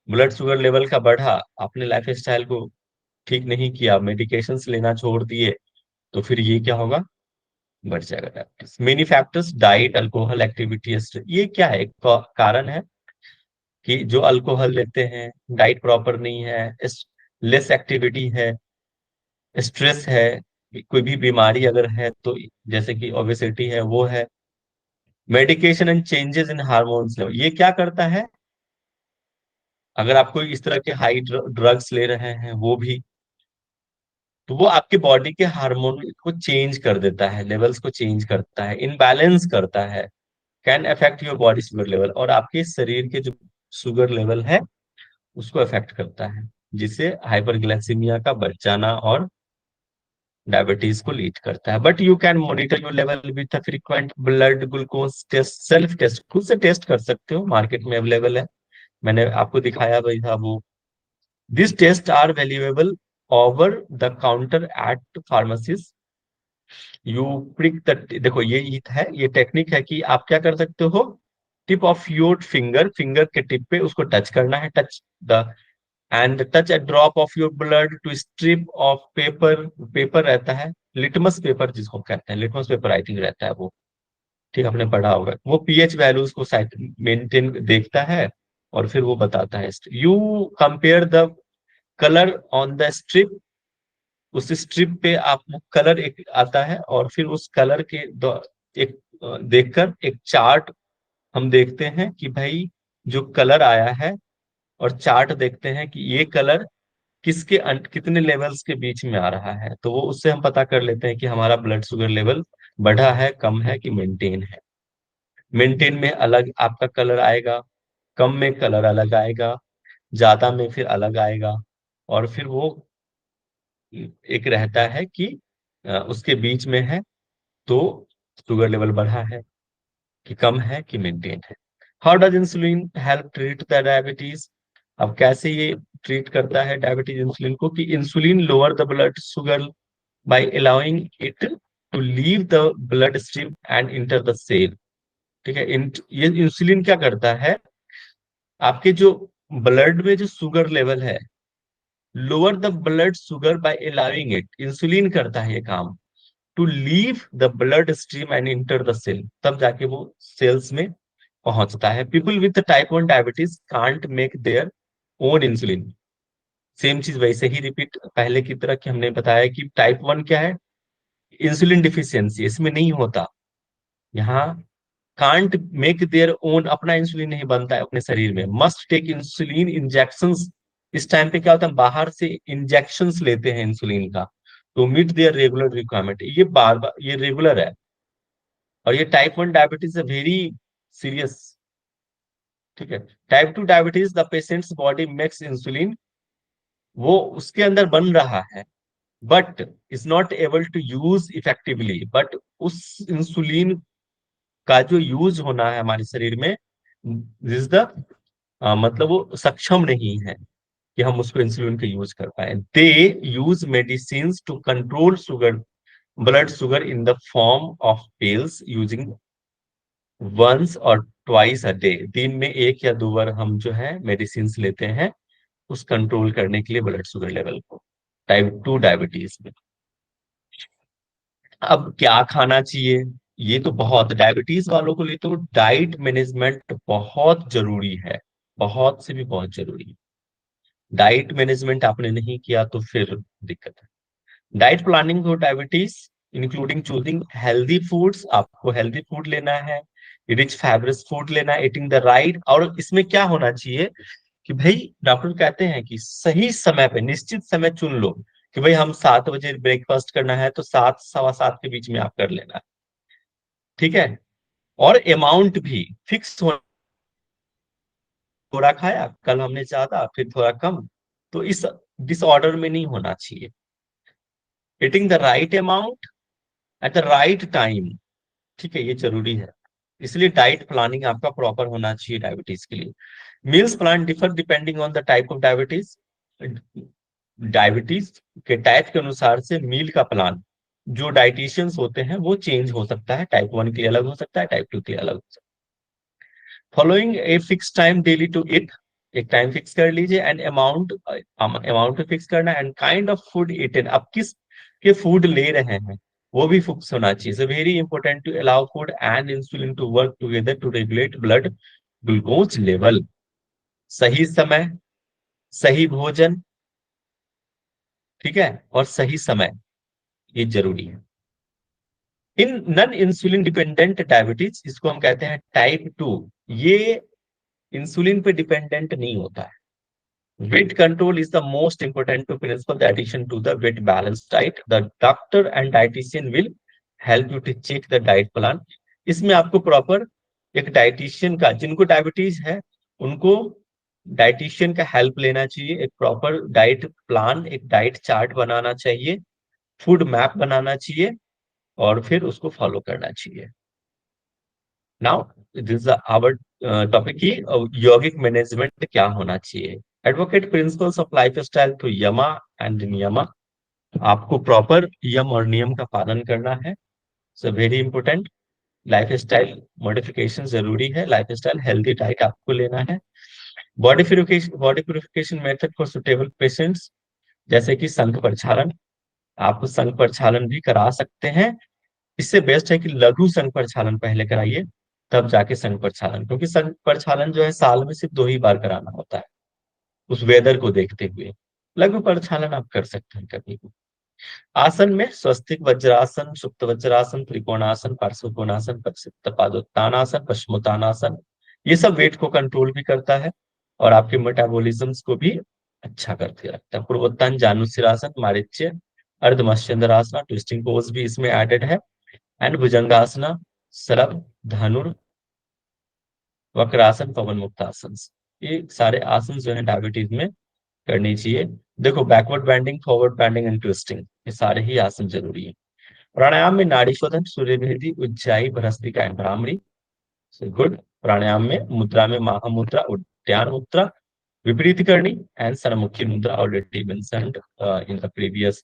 ब्लड शुगर लेवल का बढ़ा, आपने लाइफ स्टाइल को ठीक नहीं किया, मेडिकेशंस लेना छोड़ दिए, तो फिर ये क्या होगा, बढ़ जाएगा diabetes. Many factors, diet, alcohol, activity, ये क्या है, एक कारण है कि जो अल्कोहल लेते हैं, डाइट प्रॉपर नहीं है, लेस एक्टिविटी है, स्ट्रेस है, कोई भी बीमारी अगर है तो, जैसे कि ओबेसिटी है, वो है, medication and changes in hormones level, ये क्या करता है, अगर आप कोई इस तरह के हाई ड्रग्स ले रहे हैं वो भी, तो वो आपके बॉडी के हार्मोन को चेंज कर देता है, लेवल्स को चेंज करता है, इनबैलेंस करता है, can affect your body sugar level, और आपके शरीर के जो शुगर लेवल है उसको अफेक्ट करता है, जिससे हाइपरग्लाइसीमिया का बढ़ जाना और डायबिटीज को लीड करता है। But you can monitor your level with a frequent blood glucose test, self test, खुद से टेस्ट कर सकते हो, मार्केट में अवेलेबल है, मैंने आपको दिखाया भाई था वो। This test are valuable over the counter at pharmacies, you prick the, देखो ये है, ये टेक्निक है कि आप क्या कर सकते हो, tip of your finger, finger के टिप पे उसको टच करना है, touch the and touch a drop of your blood to strip of paper, paper रहता है, लिटमस पेपर जिसको कहते हैं, लिटमस पेपर आई थिंक रहता है वो, ठीक, आपने पढ़ा होगा, वो पीएच वैल्यूज को मेंटेन देखता है और फिर वो बताता है। You compare the colour on the strip, उस स्ट्रिप पे आप कलर एक आता है और फिर उस कलर के एक देखकर एक चार्ट हम देखते हैं कि भाई जो कलर आया है, और चार्ट देखते हैं कि ये कलर किसके कितने लेवल्स के बीच में आ रहा है, तो वो उससे हम पता कर लेते हैं कि हमारा ब्लड शुगर लेवल बढ़ा है, कम है कि मेंटेन है। मेंटेन में अलग आपका कलर आएगा, कम में कलर अलग आएगा, ज्यादा में फिर अलग आएगा, और फिर वो एक रहता है कि उसके बीच में है तो शुगर लेवल बढ़ा है कि कम है कि मेंटेन है। How does insulin help treat the diabetes, अब कैसे ये ट्रीट करता है डायबिटीज इंसुलिन को, कि insulin lower the blood sugar by allowing it to leave the blood stream and enter the cell, ठीक है। ये इंसुलिन क्या करता है, आपके जो ब्लड में जो शुगर लेवल है, lower the blood sugar by allowing it, insulin करता है ये काम, to leave the blood stream and enter the cell, तब जाके वो सेल्स में पहुंचता है। People with type 1 diabetes can't make their own insulin, same चीज वैसे ही रिपीट पहले की तरह कि हमने बताया कि टाइप 1 क्या है, इंसुलिन डिफिशियंसी, इसमें नहीं होता, यहाँ कांट मेक देयर ओन, अपना इंसुलिन नहीं बनता है अपने शरीर में, मस्ट टेक इंसुलिन इंजेक्शंस, इस टाइम पे क्या होता है, बाहर से इंजेक्शंस लेते हैं इंसुलिन का, to meet their regular requirement, ये बार बार ये रेगुलर है, और ये टाइप 1 डायबिटीज है वेरी सीरियस। ठीक है, type 2 diabetes the patient's body makes insulin, वो उसके अंदर बन रहा है but is not able to use effectively, but उस इंसुलिन का जो यूज होना है हमारे शरीर में, दिस द मतलब वो सक्षम नहीं है कि हम उसको इंसुलिन का यूज कर पाए। They use medicine to control sugar, blood sugar in the form of pills using once और ट्वाइस अ डे, दिन में एक या दो बार हम जो है मेडिसिन लेते हैं उस कंट्रोल करने के लिए ब्लड शुगर लेवल को, टाइप 2 डायबिटीज में। अब क्या खाना चाहिए, ये तो बहुत डायबिटीज वालों के लिए तो डाइट मैनेजमेंट बहुत जरूरी है, बहुत से भी बहुत जरूरी है। डाइट मैनेजमेंट आपने नहीं किया तो फिर दिक्कत है। Diet planning for diabetes including choosing healthy foods, आपको हेल्दी फूड लेना है, रिच फाइबरस फूड लेना है, ईटिंग द राइट। और इसमें क्या होना चाहिए कि भाई डॉक्टर कहते हैं कि सही समय पे निश्चित समय चुन लो, कि भाई हम 7 बजे ब्रेकफास्ट करना है तो 7 सवा 7 के बीच में आप कर लेना। ठीक है, और अमाउंट भी फिक्स हो, थोड़ा खाया कल हमने ज्यादा फिर थोड़ा कम, तो इस डिसऑर्डर में नहीं होना चाहिए। Eating the right amount at the right time, ठीक है, ये जरूरी है। इसलिए डाइट प्लानिंग आपका प्रॉपर होना चाहिए डायबिटीज के लिए। Meals plan differ depending on the type of diabetes, diabetes के टाइप के अनुसार से मील का प्लान जो डाइटिशियंस होते हैं वो चेंज हो सकता है, टाइप 1 के लिए अलग हो सकता है, टाइप 2 के लिए अलग हो सकता है। Following a fix time daily to eat, एक टाइम फिक्स कर लीजिए, एंड अमाउंट फिक्स करना, and kind of food eaten, आप किस के फूड ले रहे हैं वो भी फिक्स होना चाहिए। So very important to allow food and insulin to work together to regulate blood glucose level. सही समय, सही भोजन, ठीक है, और सही समय, ये जरूरी है। In non insulin dependent diabetes, इसको हम कहते हैं टाइप 2, ये इंसुलिन पे डिपेंडेंट नहीं होता है। Weight control is the most important to principle the addition to the weight balance diet. The doctor and dietitian will help you to check the diet plan. इसमें आपको प्रॉपर एक डाइटिशियन का, जिनको डायबिटीज है उनको डाइटिशियन का हेल्प लेना चाहिए, एक प्रॉपर डाइट प्लान, एक डाइट चार्ट बनाना चाहिए, फूड मैप बनाना चाहिए और फिर उसको फॉलो करना चाहिए। नाउ दिस आवर टॉपिक की यौगिक मैनेजमेंट क्या होना चाहिए। Advocate principles of life style through यमा एंड नियमा, आपको प्रॉपर यम और नियम का पालन करना है। सो very important, life style modification जरूरी है, लाइफ स्टाइल हेल्दी डाइट आपको लेना है। Body purification method for suitable patients, जैसे कि संघ प्रक्षालन, आप संघ प्रक्षालन भी करा सकते हैं। इससे बेस्ट है कि लघु संघ प्रक्षालन पहले कराइए तब जाके संघ प्रक्षालन, क्योंकि संघ प्रक्षालन जो है साल में सिर्फ 2 ही बार कराना होता है उस वेदर को देखते हुए। लघु प्रक्षालन आप कर सकते हैं कभी भी। आसन में स्वस्तिक वज्रासन, सुप्त वज्रासन, त्रिकोणासन, पार्श्वकोणासन, प्रक्षिप्त पादोत्तानासन, पश्चिमोत्तानासन, ये सब वेट को कंट्रोल भी करता है और आपके मेटाबॉलिज्म को भी अच्छा करके रखता है। पूर्वोत्तान जानुशिरासन, मारिच्य, अर्धमश्चंद्रासना, ट्विस्टिंग पोज भी इसमें एडेड है, एंड भुजंगासना, सरल, धनुर, वक्रासन, पवन मुक्तासन, ये सारे आसन जो है डायबिटीज में करनी चाहिए। देखो backward bending, forward bending and twisting, ये सारे ही आसन जरूरी है। प्राणायाम में नाड़ी शोधन, सूर्य भेदी, उज्जाई, भ्रस्त्रिका एंड भ्रामरी, गुड। प्राणायाम में मुद्रा में महामुद्रा, उद्यान मुद्रा, विपरीत करनी एंड सरमुखी मुद्रा, already mentioned in the previous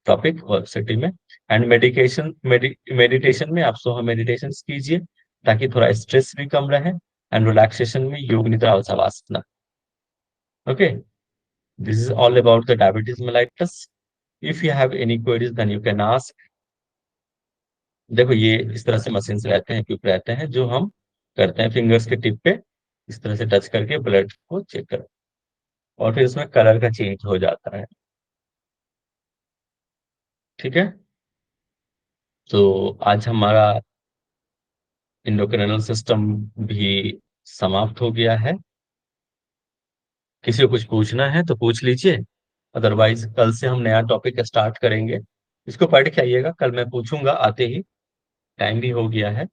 topic varsity में। एंड मेडिटेशन में आप सोहम मेडिटेशन कीजिए ताकि थोड़ा स्ट्रेस भी कम रहे। एंड रिलैक्सेशन में योग निद्रा और shavasana. Okay, this is all about the diabetes mellitus. If you have any queries then you can ask. देखो ये इस तरह से मशीन रहते हैं, ट्यूब रहते हैं जो हम करते हैं फिंगर्स के टिप पे, इस तरह से टच करके ब्लड को चेक कर, और फिर उसमें कलर का चेंज हो जाता है। ठीक है, तो आज हमारा इंडोक्रिनल सिस्टम भी समाप्त हो गया है। किसी को कुछ पूछना है तो पूछ लीजिए, अदरवाइज कल से हम नया टॉपिक स्टार्ट करेंगे। इसको पढ़ के आइएगा, कल मैं पूछूंगा आते ही, टाइम भी हो गया है।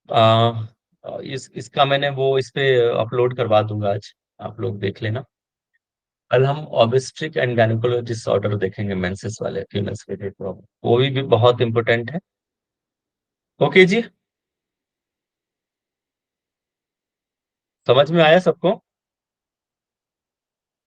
इसका मैंने वो इस पे अपलोड करवा दूंगा आज, आप लोग देख लेना। कल हम ऑब्स्ट्रिक एंड गायनेकोलॉजी डिसऑर्डर देखेंगे, मेंसेस वाले, फीमेल्स के लिए प्रॉब्लम, वो भी बहुत इंपॉर्टेंट है। ओके जी, समझ में आया सबको?